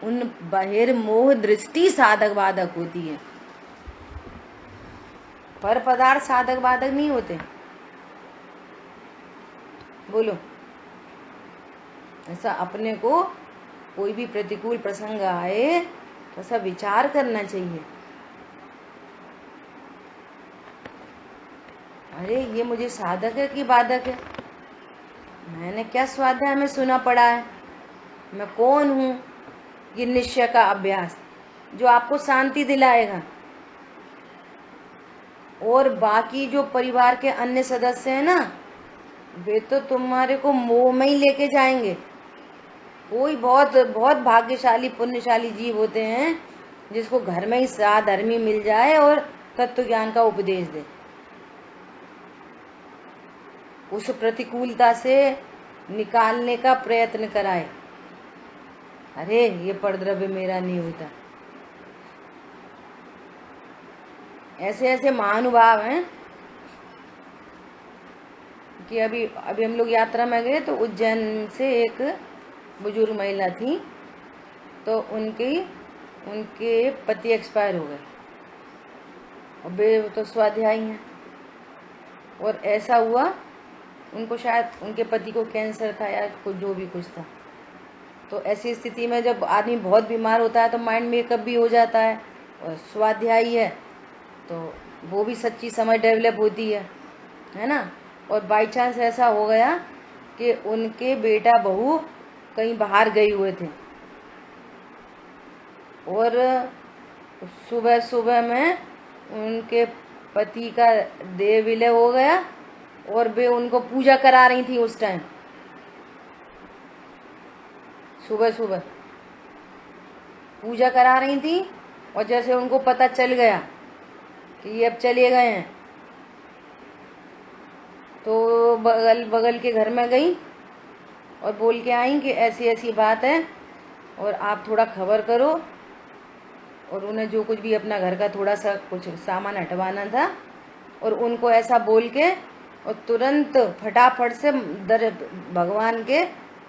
उन बहिर्मोह दृष्टि साधक बाधक होती है, पर पदार्थ साधक बाधक नहीं होते। बोलो। ऐसा अपने को कोई भी प्रतिकूल प्रसंग आए तो ऐसा विचार करना चाहिए, अरे ये मुझे साधक है कि बाधक है, मैंने क्या स्वाध्याय में सुना पड़ा है, मैं कौन हूँ। ये निश्चय का अभ्यास जो आपको शांति दिलाएगा। और बाकी जो परिवार के अन्य सदस्य हैं ना, वे तो तुम्हारे को मोह में ही लेके जाएंगे। कोई बहुत बहुत भाग्यशाली पुण्यशाली जीव होते हैं जिसको घर में ही साधर्मी मिल जाए और तत्व ज्ञान का उपदेश दे, उस प्रतिकूलता से निकालने का प्रयत्न कराए। अरे ये परद्रव्य मेरा नहीं होता। ऐसे ऐसे महानुभाव हैं कि अभी हम लोग यात्रा में गए तो उज्जैन से एक बुजुर्ग महिला थी, तो उनके पति एक्सपायर हो गए और वे तो स्वाध्यायी हैं। और ऐसा हुआ उनको शायद उनके पति को कैंसर था या कुछ जो भी कुछ था। तो ऐसी स्थिति में जब आदमी बहुत बीमार होता है तो माइंड मेकअप भी हो जाता है, और स्वाध्यायी है तो वो भी सच्ची समझ डेवलप होती है ना। और बाई चांस ऐसा हो गया कि उनके बेटा बहू कहीं बाहर गए हुए थे और सुबह सुबह में उनके पति का देह विलय हो गया और वे उनको पूजा करा रही थी उस टाइम। सुबह सुबह पूजा करा रही थी और जैसे उनको पता चल गया कि ये अब चले गए हैं तो बगल के घर में गई और बोल के आई कि ऐसी ऐसी बात है और आप थोड़ा खबर करो। और उन्हें जो कुछ भी अपना घर का थोड़ा सा कुछ सामान हटवाना था और उनको ऐसा बोल के और तुरंत फटाफट से भगवान के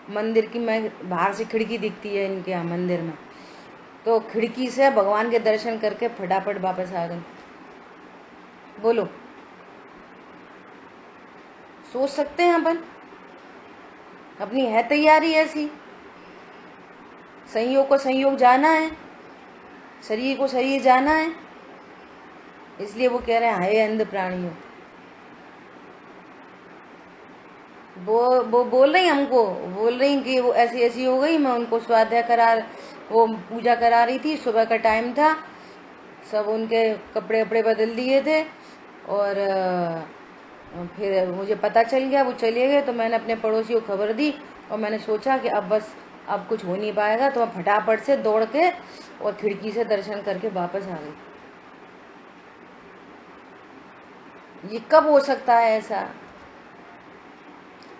मंदिर की, मैं बाहर से खिड़की दिखती है इनके यहाँ मंदिर में, तो खिड़की से भगवान के दर्शन करके फटाफट वापस आ गई। बोलो, सोच सकते हैं अपन? अपनी है तैयारी ऐसी, संयोग को संयोग जाना है, शरीर को शरीर जाना है, इसलिए वो कह रहे हैं हाय अंध प्राणियों। वो बोल रही हमको, बोल रही कि वो ऐसी ऐसी हो गई। मैं उनको स्वाध्याय वो पूजा करा रही थी, सुबह का टाइम था, सब उनके कपड़े वपड़े बदल दिए थे और फिर मुझे पता चल गया वो चले गए। तो मैंने अपने पड़ोसी को खबर दी और मैंने सोचा कि अब कुछ हो नहीं पाएगा, तो मैं फटाफट से दौड़ के और खिड़की से दर्शन करके वापस आ गई। ये कब हो सकता है ऐसा?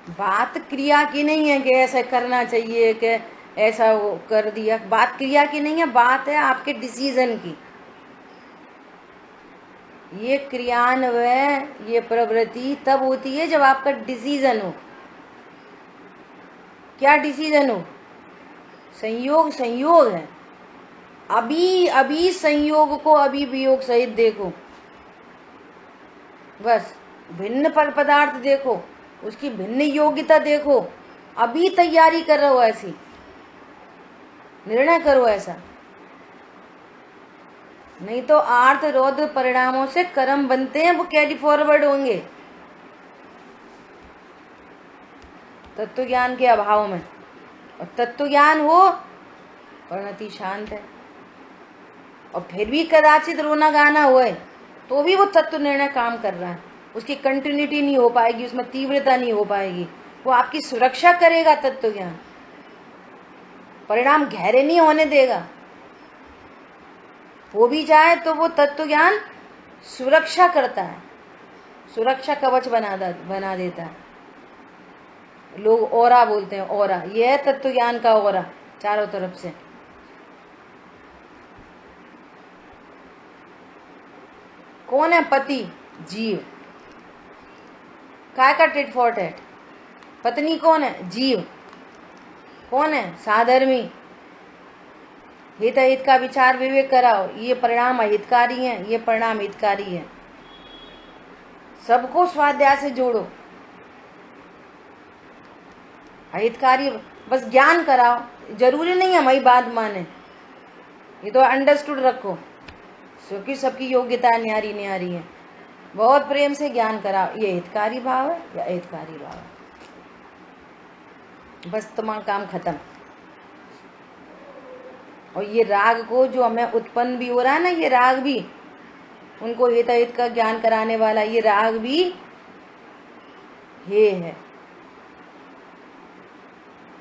बात क्रिया की नहीं है कि ऐसा करना चाहिए कि ऐसा वो कर दिया, बात क्रिया की नहीं है, बात है आपके डिसीजन की। ये क्रियान्वय, ये प्रवृत्ति तब होती है जब आपका डिसीजन हो। क्या डिसीजन हो? संयोग संयोग है, अभी संयोग को अभी वियोग सहित देखो, बस भिन्न पर पदार्थ देखो, उसकी भिन्न योग्यता देखो, अभी तैयारी कर रहे हो, ऐसी निर्णय करो ऐसा। नहीं तो आर्थ रोध परिणामों से कर्म बनते हैं, वो कैरी फॉरवर्ड होंगे तत्व ज्ञान के अभाव में। और तत्व ज्ञान हो परिणति शांत है, और फिर भी कदाचित रोना गाना होए तो भी वो तत्व निर्णय काम कर रहा है, उसकी कंटिन्यूटी नहीं हो पाएगी, उसमें तीव्रता नहीं हो पाएगी, वो आपकी सुरक्षा करेगा। तत्व ज्ञान परिणाम गहरे नहीं होने देगा, हो भी जाए तो वो तत्व ज्ञान सुरक्षा करता है, सुरक्षा कवच बना देता है। लोग ओरा बोलते हैं, ओरा, ये है तत्व ज्ञान का ओरा चारों तरफ से। कौन है पति? जीव। काय का टिटफॉट है? पत्नी कौन है? जीव। कौन है? साधर्मी। हित अहित का विचार विवेक कराओ, ये परिणाम अहितकारी हैं, ये परिणाम हितकारी है। सबको स्वाध्याय से जोड़ो, अहितकारी बस ज्ञान कराओ, जरूरी नहीं है हमारी बात माने, ये तो अंडरस्टूड रखो, क्योंकि सबकी योग्यता न्यारी न्यारी है। बहुत प्रेम से ज्ञान कराओ, ये हितकारी भाव है या अहितकारी भाव है, बस तुम्हारा काम खत्म। और ये राग को जो हमें उत्पन्न भी हो रहा है ना, ये राग भी उनको हित अहित का ज्ञान कराने वाला, ये राग भी हे है,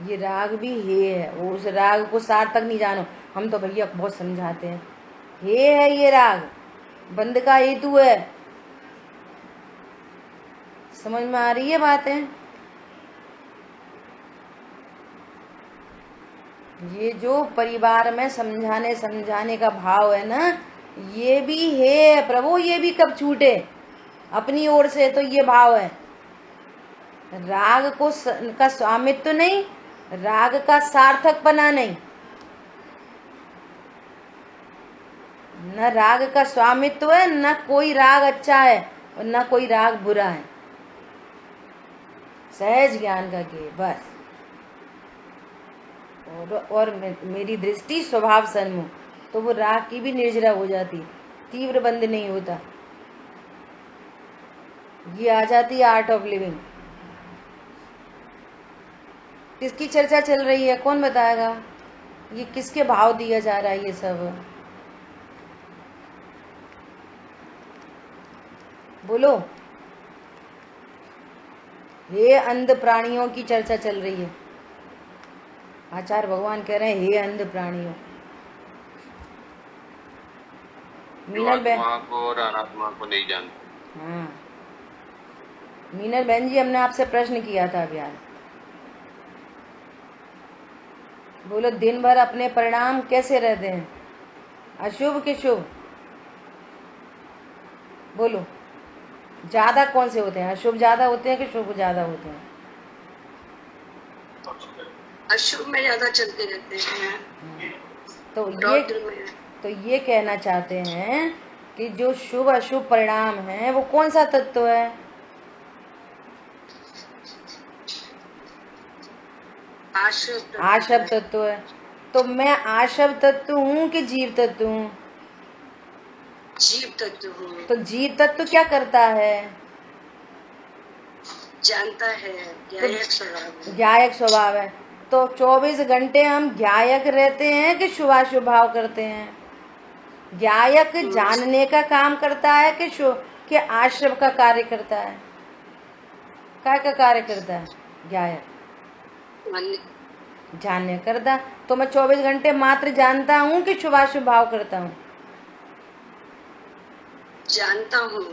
ये राग भी हे है। उस राग को सार तक नहीं जानो, हम तो भैया बहुत समझाते हैं, हे है ये राग, बंद का हेतु है। समझ में आ रही है बातें? ये जो परिवार में समझाने का भाव है ना, ये भी है प्रभु, ये भी कब छूटे अपनी ओर से, तो ये भाव है। राग को का स्वामित्व तो नहीं, राग का सार्थकपना नहीं, न राग का स्वामित्व है, न कोई राग अच्छा है और न कोई राग बुरा है, सहज ज्ञान का के बस। और मेरी दृष्टि स्वभाव सन्मुख, तो वो राग की भी निर्जरा हो जाती, तीव्र बंद नहीं होता, ये आ जाती आर्ट ऑफ लिविंग। किसकी चर्चा चल रही है, कौन बताएगा? ये किसके भाव दिया जा रहा है ये सब? बोलो। हे अंध प्राणियों की चर्चा चल रही है। आचार्य भगवान कह रहे हैं हे अंध प्राणियों। मीनल बहन को और अनात्मा को नहीं जानते। हाँ, मीनल बहन जी, हमने आपसे प्रश्न किया था अभियान, बोलो दिन भर अपने परिणाम कैसे रहते हैं, अशुभ के शुभ? बोलो, ज्यादा कौन से होते हैं, अशुभ ज्यादा होते हैं कि शुभ ज्यादा होते हैं? अशुभ में ज्यादा चलते रहते हैं। तो ये कहना चाहते हैं कि जो शुभ अशुभ परिणाम है वो कौन सा तत्व है? आशव तत्व है। तो मैं आशव तत्व हूँ कि जीव तत्व हूँ? जीव तत्व हूँ। तो जीव तत्व क्या करता है? जानता है, ज्ञायक स्वभाव है। तो 24 घंटे हम ज्ञायक रहते हैं कि शुभाशुभ भाव करते हैं? ज्ञायक जानने का काम करता है कि आश्रव का कार्य करता है? काय का कार्य करता है ज्ञायक? जानने करता। तो मैं 24 घंटे मात्र जानता हूँ कि शुभाशुभ भाव करता हूँ? जानता हूँ।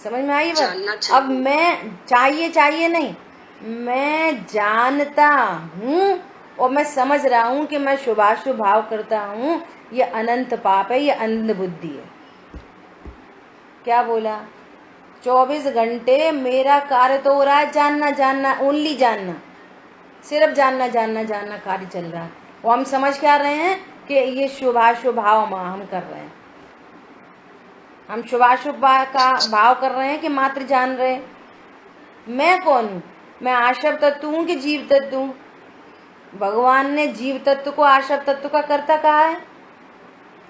समझ में आई बात? अब मैं चाहिए नहीं, मैं जानता हूँ और मैं समझ रहा हूँ कि मैं शुभाशुभ भाव करता हूँ, ये अनंत पाप है, ये अंध बुद्धि है। क्या बोला? 24 घंटे मेरा कार्य तो हो रहा है जानना, ओनली जानना, सिर्फ जानना कार्य चल रहा है। वो हम समझ क्या रहे हैं कि ये शुभाशुभ भाव हम कर रहे हैं, हम शुभाशुभ का भाव कर रहे हैं कि मात्र जान रहे हैं। मैं कौन हूँ? मैं आशव तत्व हूँ कि जीव तत्व हूँ? भगवान ने जीव तत्व को आशव तत्व का कर्ता कहा है।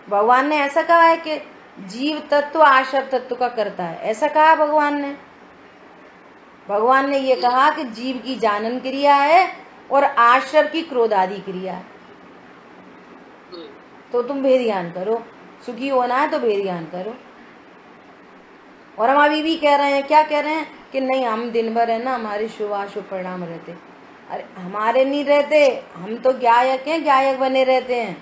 भगवान ने ऐसा कहा है कि जीव तत्व आशव तत्व का कर्ता है, ऐसा कहा भगवान ने? भगवान ने ये कहा कि जीव की जानन क्रिया है और आशव की क्रोध आदि क्रिया है। तो तुम भेद ज्ञान करो, सुखी होना है तो भेद ज्ञान करो। और हम अभी भी कह रहे हैं, क्या कह रहे हैं कि नहीं हम दिन भर है ना हमारे शुभाशुभ परिणाम रहते। अरे हमारे नहीं रहते, हम तो ज्ञायक हैं, ज्ञायक बने रहते हैं।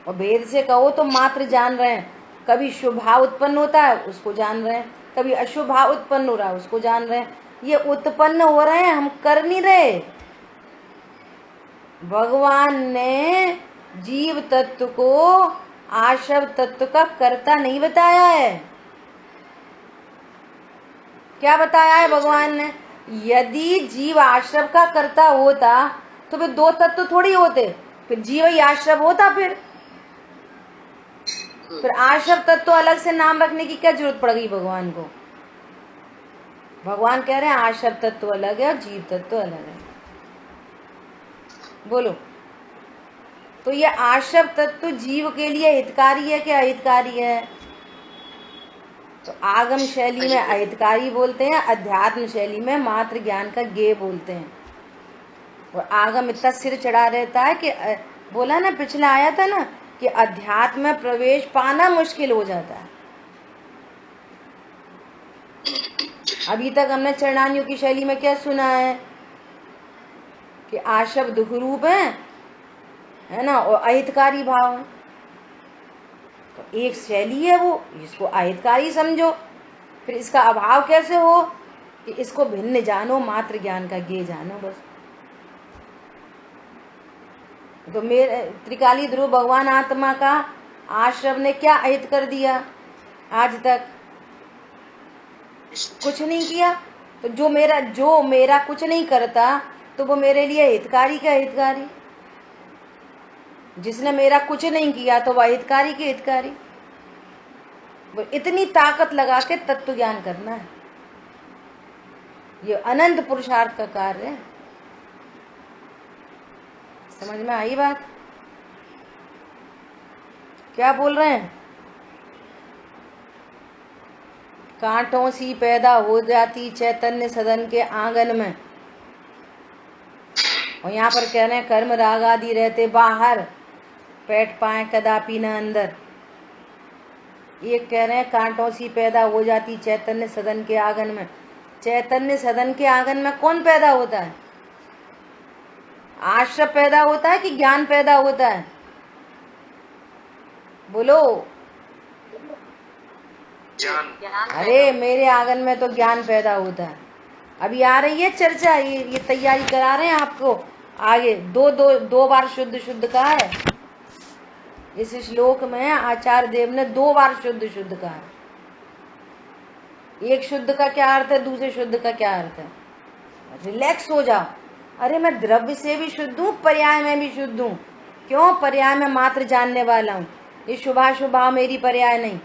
और भेद से कहो तो मात्र जान रहे हैं। कभी शुभ भाव उत्पन्न होता है उसको जान रहे हैं, कभी अशुभ भाव उत्पन्न हो रहा है उसको जान रहे हैं। ये उत्पन्न हो रहे हैं, हम कर नहीं रहे। भगवान ने जीव तत्व को आशव तत्व का कर्ता नहीं बताया है। क्या बताया है भगवान ने? यदि जीव आश्रव का कर्ता होता तो फिर दो तत्व थोड़ी होते, फिर जीव ही आश्रव होता। फिर आश्रव तत्व अलग से नाम रखने की क्या जरूरत पड़ गई भगवान को? भगवान कह रहे हैं आश्रव तत्व अलग है और जीव तत्व अलग है। बोलो। तो ये आश्रव तत्व जीव के लिए हितकारी है क्या अहितकारी है? तो आगम शैली में अहितकारी बोलते हैं, अध्यात्म शैली में मात्र ज्ञान का ज्ञेय बोलते हैं। और आगम इतना सिर चढ़ा रहता है कि बोला ना, पिछला आया था ना कि अध्यात्म में प्रवेश पाना मुश्किल हो जाता है। अभी तक हमने चरणानियों की शैली में क्या सुना है कि आशव दुख रूप है ना, और अहितकारी भाव है। तो एक शैली है वो, इसको अहितकारी समझो, फिर इसका अभाव कैसे हो कि इसको भिन्न जानो, मात्र ज्ञान का ज्ञेय जानो बस। तो मेरे त्रिकाली ध्रुव भगवान आत्मा का आश्रम ने क्या अहित कर दिया? आज तक कुछ नहीं किया। तो जो मेरा कुछ नहीं करता तो वो मेरे लिए हितकारी क्या हितकारी? जिसने मेरा कुछ नहीं किया तो वह हितकारी के हितकारी। वो इतनी ताकत लगा के तत्व ज्ञान करना है, ये अनंत पुरुषार्थ का कार्य है। समझ में आई बात? क्या बोल रहे हैं? कांटों सी पैदा हो जाती चैतन्य सदन के आंगन में, और यहाँ पर कह रहे हैं कर्म राग आदि रहते बाहर, बैठ पाए कदापि न अंदर। एक कह रहे हैं कांटों सी पैदा हो जाती चैतन्य सदन के आंगन में। चैतन्य सदन के आंगन में कौन पैदा होता है? आश्रय पैदा होता है कि ज्ञान पैदा होता है? बोलो। ज्ञान। अरे मेरे आंगन में तो ज्ञान पैदा होता है। अभी आ रही है चर्चा, ये तैयारी करा रहे हैं आपको आगे। दो बार शुद्ध शुद्ध कहा है इस श्लोक में। आचार्य देव ने 2 बार शुद्ध शुद्ध कहा है। एक शुद्ध का क्या अर्थ है, दूसरे शुद्ध का क्या अर्थ है? रिलैक्स हो जाओ। अरे मैं द्रव्य से भी शुद्ध हूँ, पर्याय में भी शुद्ध हूँ। क्यों? पर्याय में मात्र जानने वाला हूँ। ये शुभाशुभाव मेरी पर्याय नहीं।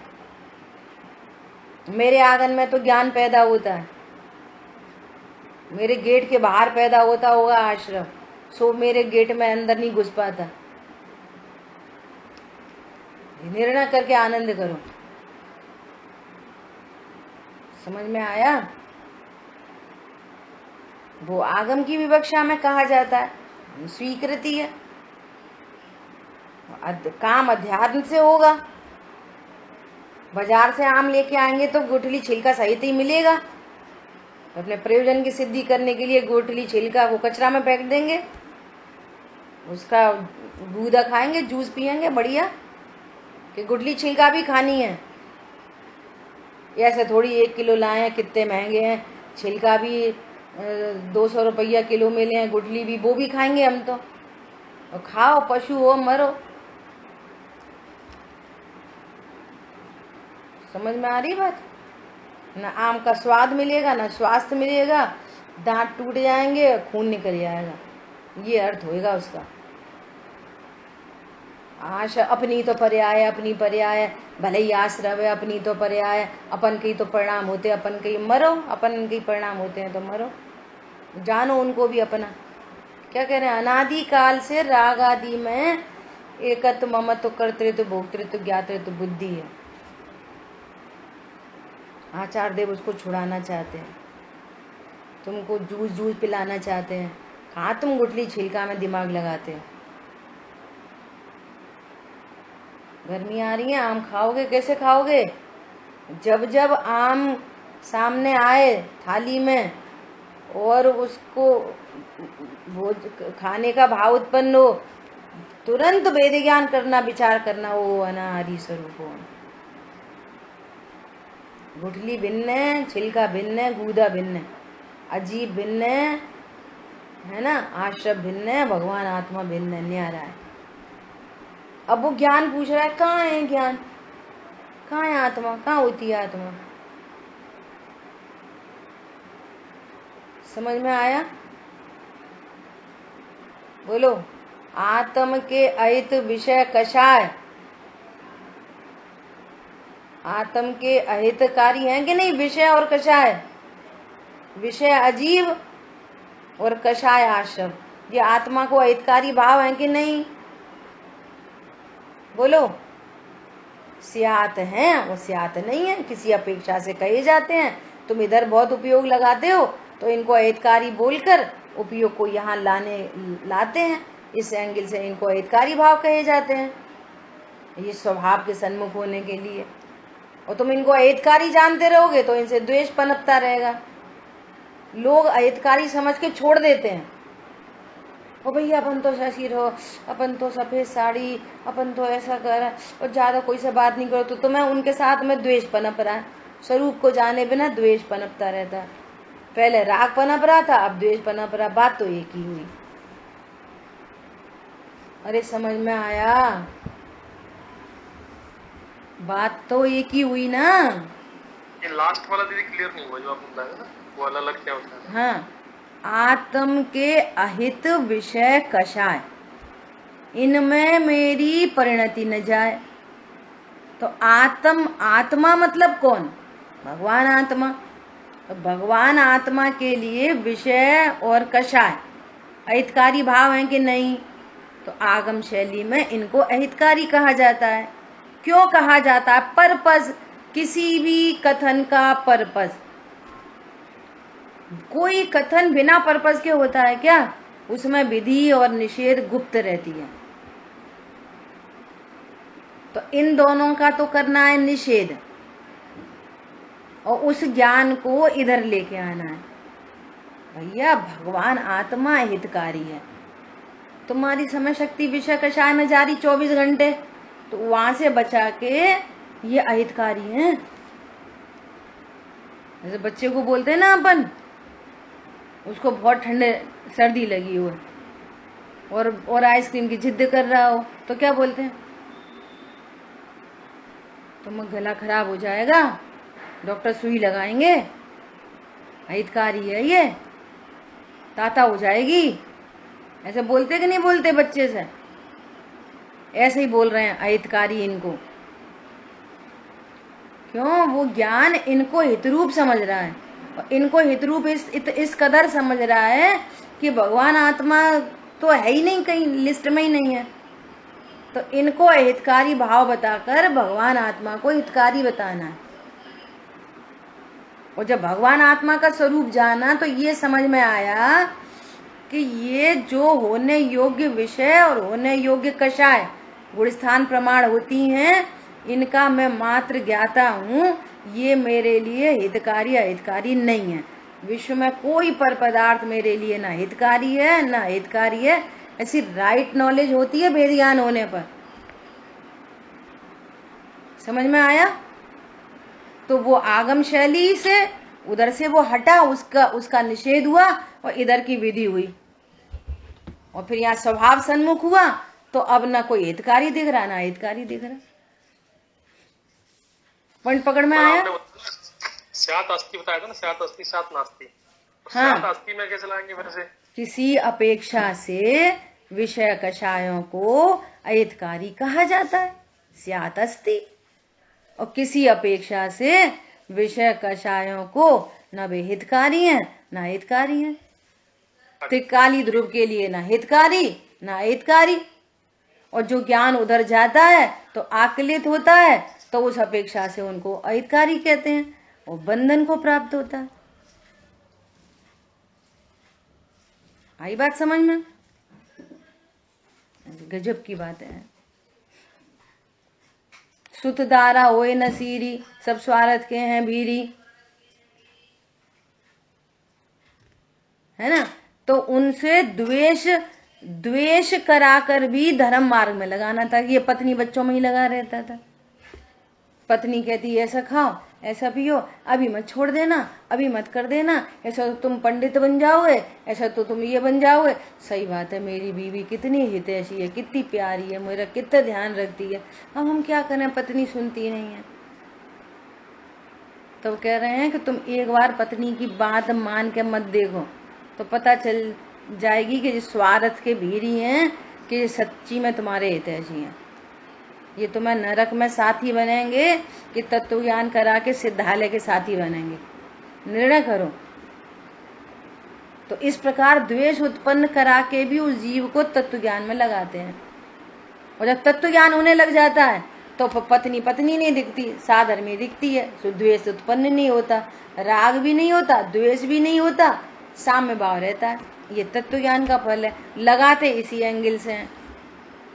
मेरे आंगन में तो ज्ञान पैदा होता है। मेरे गेट के बाहर पैदा होता होगा आश्रम, सो मेरे गेट में अंदर नहीं घुस पाता। निर्णय करके आनंद करो। समझ में आया? वो आगम की विवक्षा में कहा जाता है, स्वीकृति है। काम अध्यात्म से होगा। बाजार से आम लेके आएंगे तो गुठली छिलका सहित ही मिलेगा। तो अपने प्रयोजन की सिद्धि करने के लिए गुठली छिलका को कचरा में फेंक देंगे, उसका गूदा खाएंगे, जूस पियेंगे बढ़िया कि गुठली छिलका भी खानी है। ऐसे थोड़ी 1 किलो लाए हैं, कितने महंगे हैं। छिलका भी 200 रुपया किलो मिले हैं, गुठली भी, वो भी खाएंगे हम तो। और खाओ, पशु हो, मरो। समझ में आ रही बात? ना आम का स्वाद मिलेगा, ना स्वास्थ्य मिलेगा, दांत टूट जाएंगे, खून निकल जाएगा। ये अर्थ होएगा उसका। आशा अपनी तो पर्याय, अपनी पर्याय, भले ही आश्रय है, अपनी तो पर्याय, अपन के तो परिणाम होते, अपन के मरो, अपन के परिणाम होते हैं तो मरो। जानो उनको भी अपना। क्या कह रहे हैं? अनादि काल से राग आदि में एकत्व, ममत्व, कर्तृत्व, भोक्तृत्व, ज्ञातृत्व बुद्धि है। आचार्य देव उसको छुड़ाना चाहते हैं, तुमको जूस पिलाना चाहते हैं। कहाँ तुम गुठली छिलका में दिमाग लगाते हो? गर्मी आ रही है, आम खाओगे? कैसे खाओगे? जब जब आम सामने आए थाली में और उसको वो खाने का भाव उत्पन्न हो, तुरंत वेद ज्ञान करना, विचार करना, वो अनाहरि स्वरूप हो। गुठली भिन्न है, छिलका भिन्न है, गूदा भिन्न है, अजीब भिन्न है ना, आश्रय भिन्न है, भगवान आत्मा भिन्न है, न्यारा है। अब वो ज्ञान पूछ रहा है, कहाँ है ज्ञान? कहाँ है आत्मा? कहाँ होती है आत्मा? समझ में आया? बोलो। आत्म के अहित विषय कषाय, आत्म के अहितकारी हैं कि नहीं विषय और कषाय? विषय अजीब और कषाय आश्रम। ये आत्मा को अहितकारी भाव है कि नहीं? बोलो। स्यात है, वो स्यात नहीं है, किसी अपेक्षा से कहे जाते हैं। तुम इधर बहुत उपयोग लगाते हो तो इनको अहितकारी बोलकर उपयोग को यहाँ लाते हैं, इस एंगल से इनको अहितकारी भाव कहे जाते हैं, ये स्वभाव के सन्मुख होने के लिए। और तुम इनको अहितकारी जानते रहोगे तो इनसे द्वेष पनपता रहेगा। लोग अहितकारी समझ के छोड़ देते हैं, ओ भैया अपन तो शशीर हो, अपन तो सफेद साड़ी, अपन तो ऐसा कर, और ज्यादा कोई से बात नहीं करो तो तुम्हें उनके साथ में द्वेष पनप रहा है। स्वरूप को जाने बिना द्वेष पनपता रहता है। पहले राग पनप रहा था, अब द्वेष पनप रहा। बात तो एक ही हुई। अरे समझ में आया? बात तो एक ही हुई ना। ये लास्ट वाला दीदी क्लियर नहीं हुआ जो आपने बताया ना, वो अलग क्या होता है? हाँ, आत्म के अहित विषय कषाय, इनमें मेरी परिणति न जाए। तो आत्मा मतलब कौन? भगवान आत्मा। तो भगवान आत्मा के लिए विषय और कषाय अहितकारी भाव है कि नहीं? तो आगम शैली में इनको अहितकारी कहा जाता है। क्यों कहा जाता है? पर्पस, किसी भी कथन का पर्पस। कोई कथन बिना पर्पस के होता है क्या? उसमें विधि और निषेध गुप्त रहती है। तो इन दोनों का तो करना है निषेध, और उस ज्ञान को इधर लेके आना है। भैया भगवान आत्मा हितकारी है। तुम्हारी समय शक्ति विषय कषाय में जारी 24 घंटे, तो वहां से बचा के ये अहितकारी है। जैसे बच्चे को बोलते हैं ना अपन, उसको बहुत ठंडे सर्दी लगी हो और आइसक्रीम की जिद कर रहा हो, तो क्या बोलते हैं? तो गला खराब हो जाएगा, डॉक्टर सुई लगाएंगे, अहितकारी है ये, ताता हो जाएगी। ऐसे बोलते कि नहीं बोलते बच्चे से? ऐसे ही बोल रहे हैं अहितकारी इनको। क्यों? वो ज्ञान इनको हितरूप समझ रहा है, और इनको हितरूप इस कदर समझ रहा है कि भगवान आत्मा तो है ही नहीं, कहीं लिस्ट में ही नहीं है। तो इनको अहितकारी भाव बताकर भगवान आत्मा को हितकारी बताना है। और जब भगवान आत्मा का स्वरूप जाना तो ये समझ में आया कि ये जो होने योग्य विषय और होने योग्य कषाय गुणस्थान प्रमाण होती हैं, इनका मैं मात्र ज्ञाता हूँ। ये मेरे लिए हितकारी अहितकारी नहीं है। विश्व में कोई पर पदार्थ मेरे लिए ना हितकारी है ना अहितकारी है। ऐसी राइट नॉलेज होती है वेद ज्ञान होने पर। समझ में आया? तो वो आगम शैली से उधर से वो हटा, उसका निषेध हुआ, और इधर की विधि हुई, और फिर यहाँ स्वभाव सन्मुख हुआ। तो अब ना कोई हितकारी दिख रहा ना हितकारी दिख रहा। पॉइंट पकड़ में आया? स्यात् अस्ति बताया था ना, स्यात् अस्ति स्यात् नास्ति। हाँ, स्यात् अस्ति में कैसे लाएंगे फिर से? किसी अपेक्षा से विषय कषायों को अहितकारी कहा जाता है, स्यात् अस्ति। और किसी अपेक्षा से विषय कषायों को न वे हितकारी हैं न हितकारी हैं। त्रिकाली ध्रुव के लिए न हितकारी न अहितकारी। और जो ज्ञान उधर जाता है तो आकलित होता है, तो उस अपेक्षा से उनको अहितकारी कहते हैं, और बंधन को प्राप्त होता है। आई बात समझ में? गजब की बात है। सुत दारा होए न सीरी, सब स्वार्थ के हैं भीरी, है ना? तो उनसे द्वेष कराकर भी धर्म मार्ग में लगाना था। ये पत्नी बच्चों में ही लगा रहता था। पत्नी कहती ऐसा खाओ, ऐसा पियो, अभी मत छोड़ देना, अभी मत कर देना, ऐसा तो तुम पंडित बन जाओगे, ऐसा तो तुम ये बन जाओगे। सही बात है, मेरी बीवी कितनी हितैषी है, कितनी प्यारी है, मेरा कितना ध्यान रखती है। अब हम क्या करें, पत्नी सुनती नहीं है। तो कह रहे हैं कि तुम एक बार पत्नी की बात मान के मत देखो, तो पता चल जाएगी कि जो स्वार्थ के भीरी हैं कि सच्ची में तुम्हारे हितैषी हैं। ये तुम्हें नरक में साथी बनेंगे कि तत्व ज्ञान करा के सिद्धालय के साथी बनेंगे। निर्णय करो। तो इस प्रकार द्वेष उत्पन्न करा के भी उस जीव को तत्व ज्ञान में लगाते हैं। और जब तत्व ज्ञान होने लग जाता है तो पत्नी पत्नी नहीं दिखती, साधर्मी दिखती है, तो द्वेष उत्पन्न नहीं होता, राग भी नहीं होता, द्वेष भी नहीं होता, साम्य भाव रहता है। ये तत्व ज्ञान का फल है। लगाते इसी एंगल से हैं,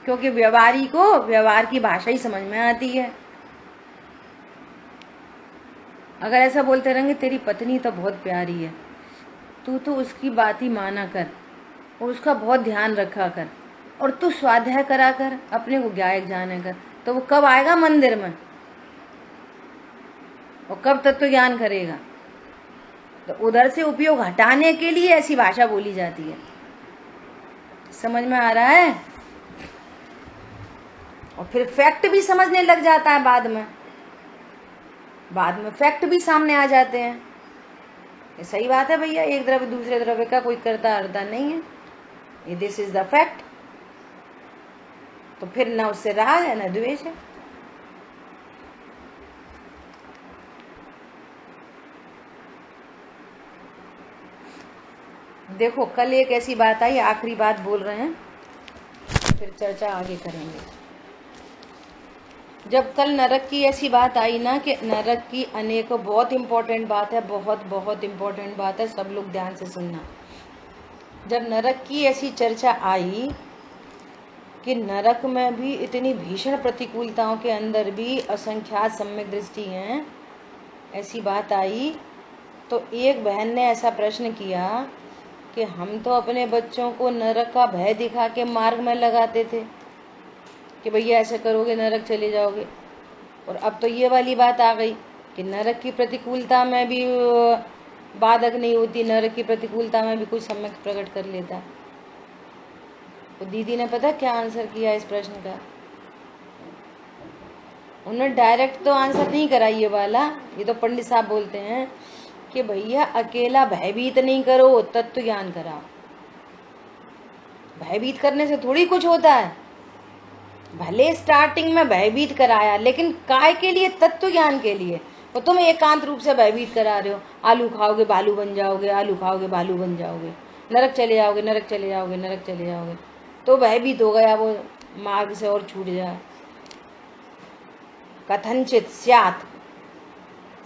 क्योंकि व्यवहारी को व्यवहार की भाषा ही समझ में आती है। अगर ऐसा बोलते रहेंगे तेरी पत्नी तो बहुत प्यारी है, तू तो उसकी बात ही माना कर और उसका बहुत ध्यान रखा कर और तू स्वाध्याय करा कर, अपने को गायक जाने कर, तो वो कब आएगा मंदिर में और कब तत्व ज्ञान करेगा? तो उधर से उपयोग हटाने के लिए ऐसी भाषा बोली जाती है। समझ में आ रहा है? और फिर फैक्ट भी समझने लग जाता है बाद में फैक्ट भी सामने आ जाते हैं। ये सही बात है भैया, एक द्रव्य दूसरे द्रव्य का कोई करता हरता नहीं है, ये दिस इज द फैक्ट। तो फिर ना उससे राग है ना द्वेष है। देखो कल एक ऐसी बात आई, आखिरी बात बोल रहे हैं, फिर चर्चा आगे करेंगे। जब कल नरक की ऐसी बात आई ना कि नरक की अनेकों, बहुत इंपॉर्टेंट बात है, बहुत बहुत इंपॉर्टेंट बात है, सब लोग ध्यान से सुनना। जब नरक की ऐसी चर्चा आई कि नरक में भी इतनी भीषण प्रतिकूलताओं के अंदर भी असंख्यात सम्यक दृष्टि हैं, ऐसी बात आई, तो एक बहन ने ऐसा प्रश्न किया कि हम तो अपने बच्चों को नरक का भय दिखा के मार्ग में लगाते थे कि भैया ऐसे करोगे नरक चले जाओगे, और अब तो ये वाली बात आ गई कि नरक की प्रतिकूलता में भी बाधक नहीं होती, नरक की प्रतिकूलता में भी कुछ सम्यक प्रकट कर लेता। तो दीदी ने पता क्या आंसर किया इस प्रश्न का? उन्होंने डायरेक्ट तो आंसर नहीं करा ये वाला, ये तो पंडित साहब बोलते हैं कि भैया अकेला भयभीत नहीं करो, तत्व ज्ञान कराओ। भयभीत करने से थोड़ी कुछ होता है, भले स्टार्टिंग में भयभीत कराया, लेकिन काय के लिए? तत्व ज्ञान के लिए। तो तुम एकांत रूप से भयभीत करा रहे हो, आलू खाओगे भालू बन जाओगे, आलू खाओगे भालू बन जाओगे, नरक चले जाओगे, नरक चले जाओगे, नरक चले जाओगे, तो भयभीत हो गया, वो मार्ग से और छूट जाए। कथनचित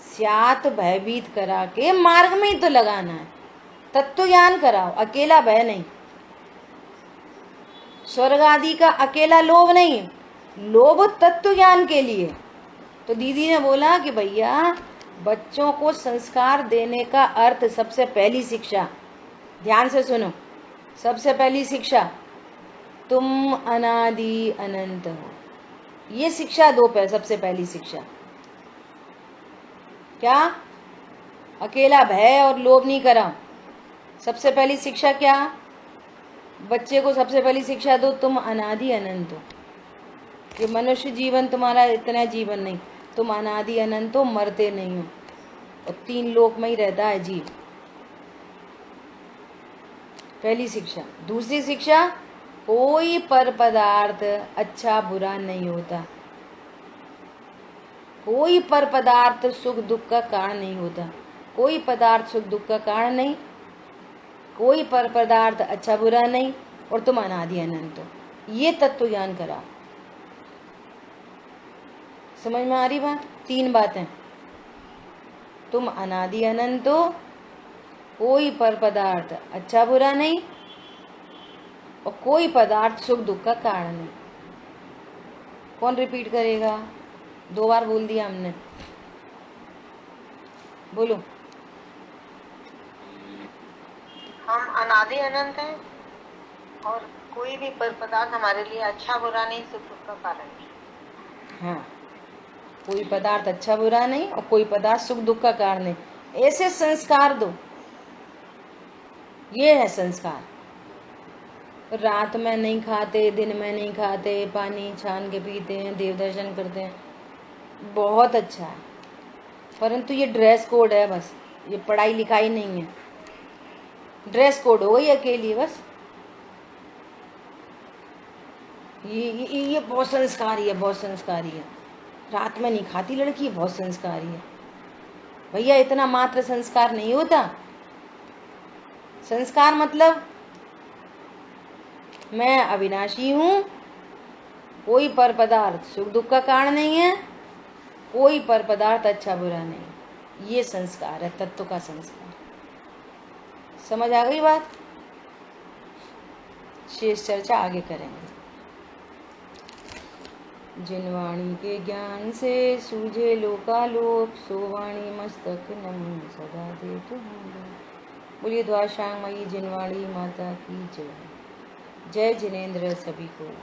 स्यात भयभीत करा के मार्ग में ही तो लगाना है। तत्व ज्ञान कराओ, अकेला भय नहीं। स्वर्ग आदि का अकेला लोभ नहीं, लोभ तत्व ज्ञान के लिए। तो दीदी ने बोला कि भैया बच्चों को संस्कार देने का अर्थ, सबसे पहली शिक्षा, ध्यान से सुनो, सबसे पहली शिक्षा, तुम अनादि अनंत हो। ये शिक्षा दो पे, सबसे पहली शिक्षा क्या? अकेला भय और लोभ नहीं करा। सबसे पहली शिक्षा क्या? बच्चे को सबसे पहली शिक्षा दो, तुम अनादि अनंत हो। ये मनुष्य जीवन तुम्हारा इतना जीवन नहीं, तुम अनादि अनंत हो, मरते नहीं हो, और 3 लोक में ही रहता है जीव। पहली शिक्षा। दूसरी शिक्षा, कोई पर पदार्थ अच्छा बुरा नहीं होता, कोई पर पदार्थ सुख दुख का कारण नहीं होता, कोई पदार्थ सुख दुख का कारण नहीं, कोई पर पदार्थ अच्छा बुरा नहीं, और तुम अनादि अनंत हो। ये तत्व ज्ञान करा। समझ में आ रही बात? 3 बातें, तुम अनादि अनंत हो, कोई पर पदार्थ अच्छा बुरा नहीं, और कोई पदार्थ सुख दुख का कारण नहीं। कौन रिपीट करेगा? 2 बार बोल दिया हमने, बोलो। हम अनादि अनंत हैं और कोई भी पदार्थ हमारे लिए अच्छा बुरा नहीं, सुख दुख का कारण नहीं। हाँ, कोई पदार्थ अच्छा बुरा नहीं और कोई पदार्थ सुख दुख का कारण नहीं। ऐसे संस्कार दो, ये है संस्कार। रात में नहीं खाते, दिन में नहीं खाते, पानी छान के पीते हैं, देव दर्शन करते हैं, बहुत अच्छा है, परंतु ये ड्रेस कोड है बस, ये पढ़ाई लिखाई नहीं है, ड्रेस कोड हो गई अकेली बस। ये बहुत संस्कारी है, बहुत संस्कारी है। रात में नहीं खाती लड़की, बहुत संस्कारी है। भैया इतना मात्र संस्कार नहीं होता, संस्कार मतलब मैं अविनाशी हूँ, कोई पर पदार्थ सुख दुख का कारण नहीं है, कोई पर पदार्थ अच्छा बुरा नहीं। ये संस्कार है, तत्व का संस्कार। समझ आ गई बात? शेष चर्चा आगे करेंगे। जिन वाणी के ज्ञान से सूझे लोकालोक, सो वाणी मस्तक नम सदा दे तुम। बोलिए द्वाशांगमयी जिनवाणी माता की जय। जय जिनेन्द्र सभी को।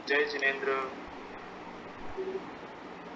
जय जिनेन्द्र।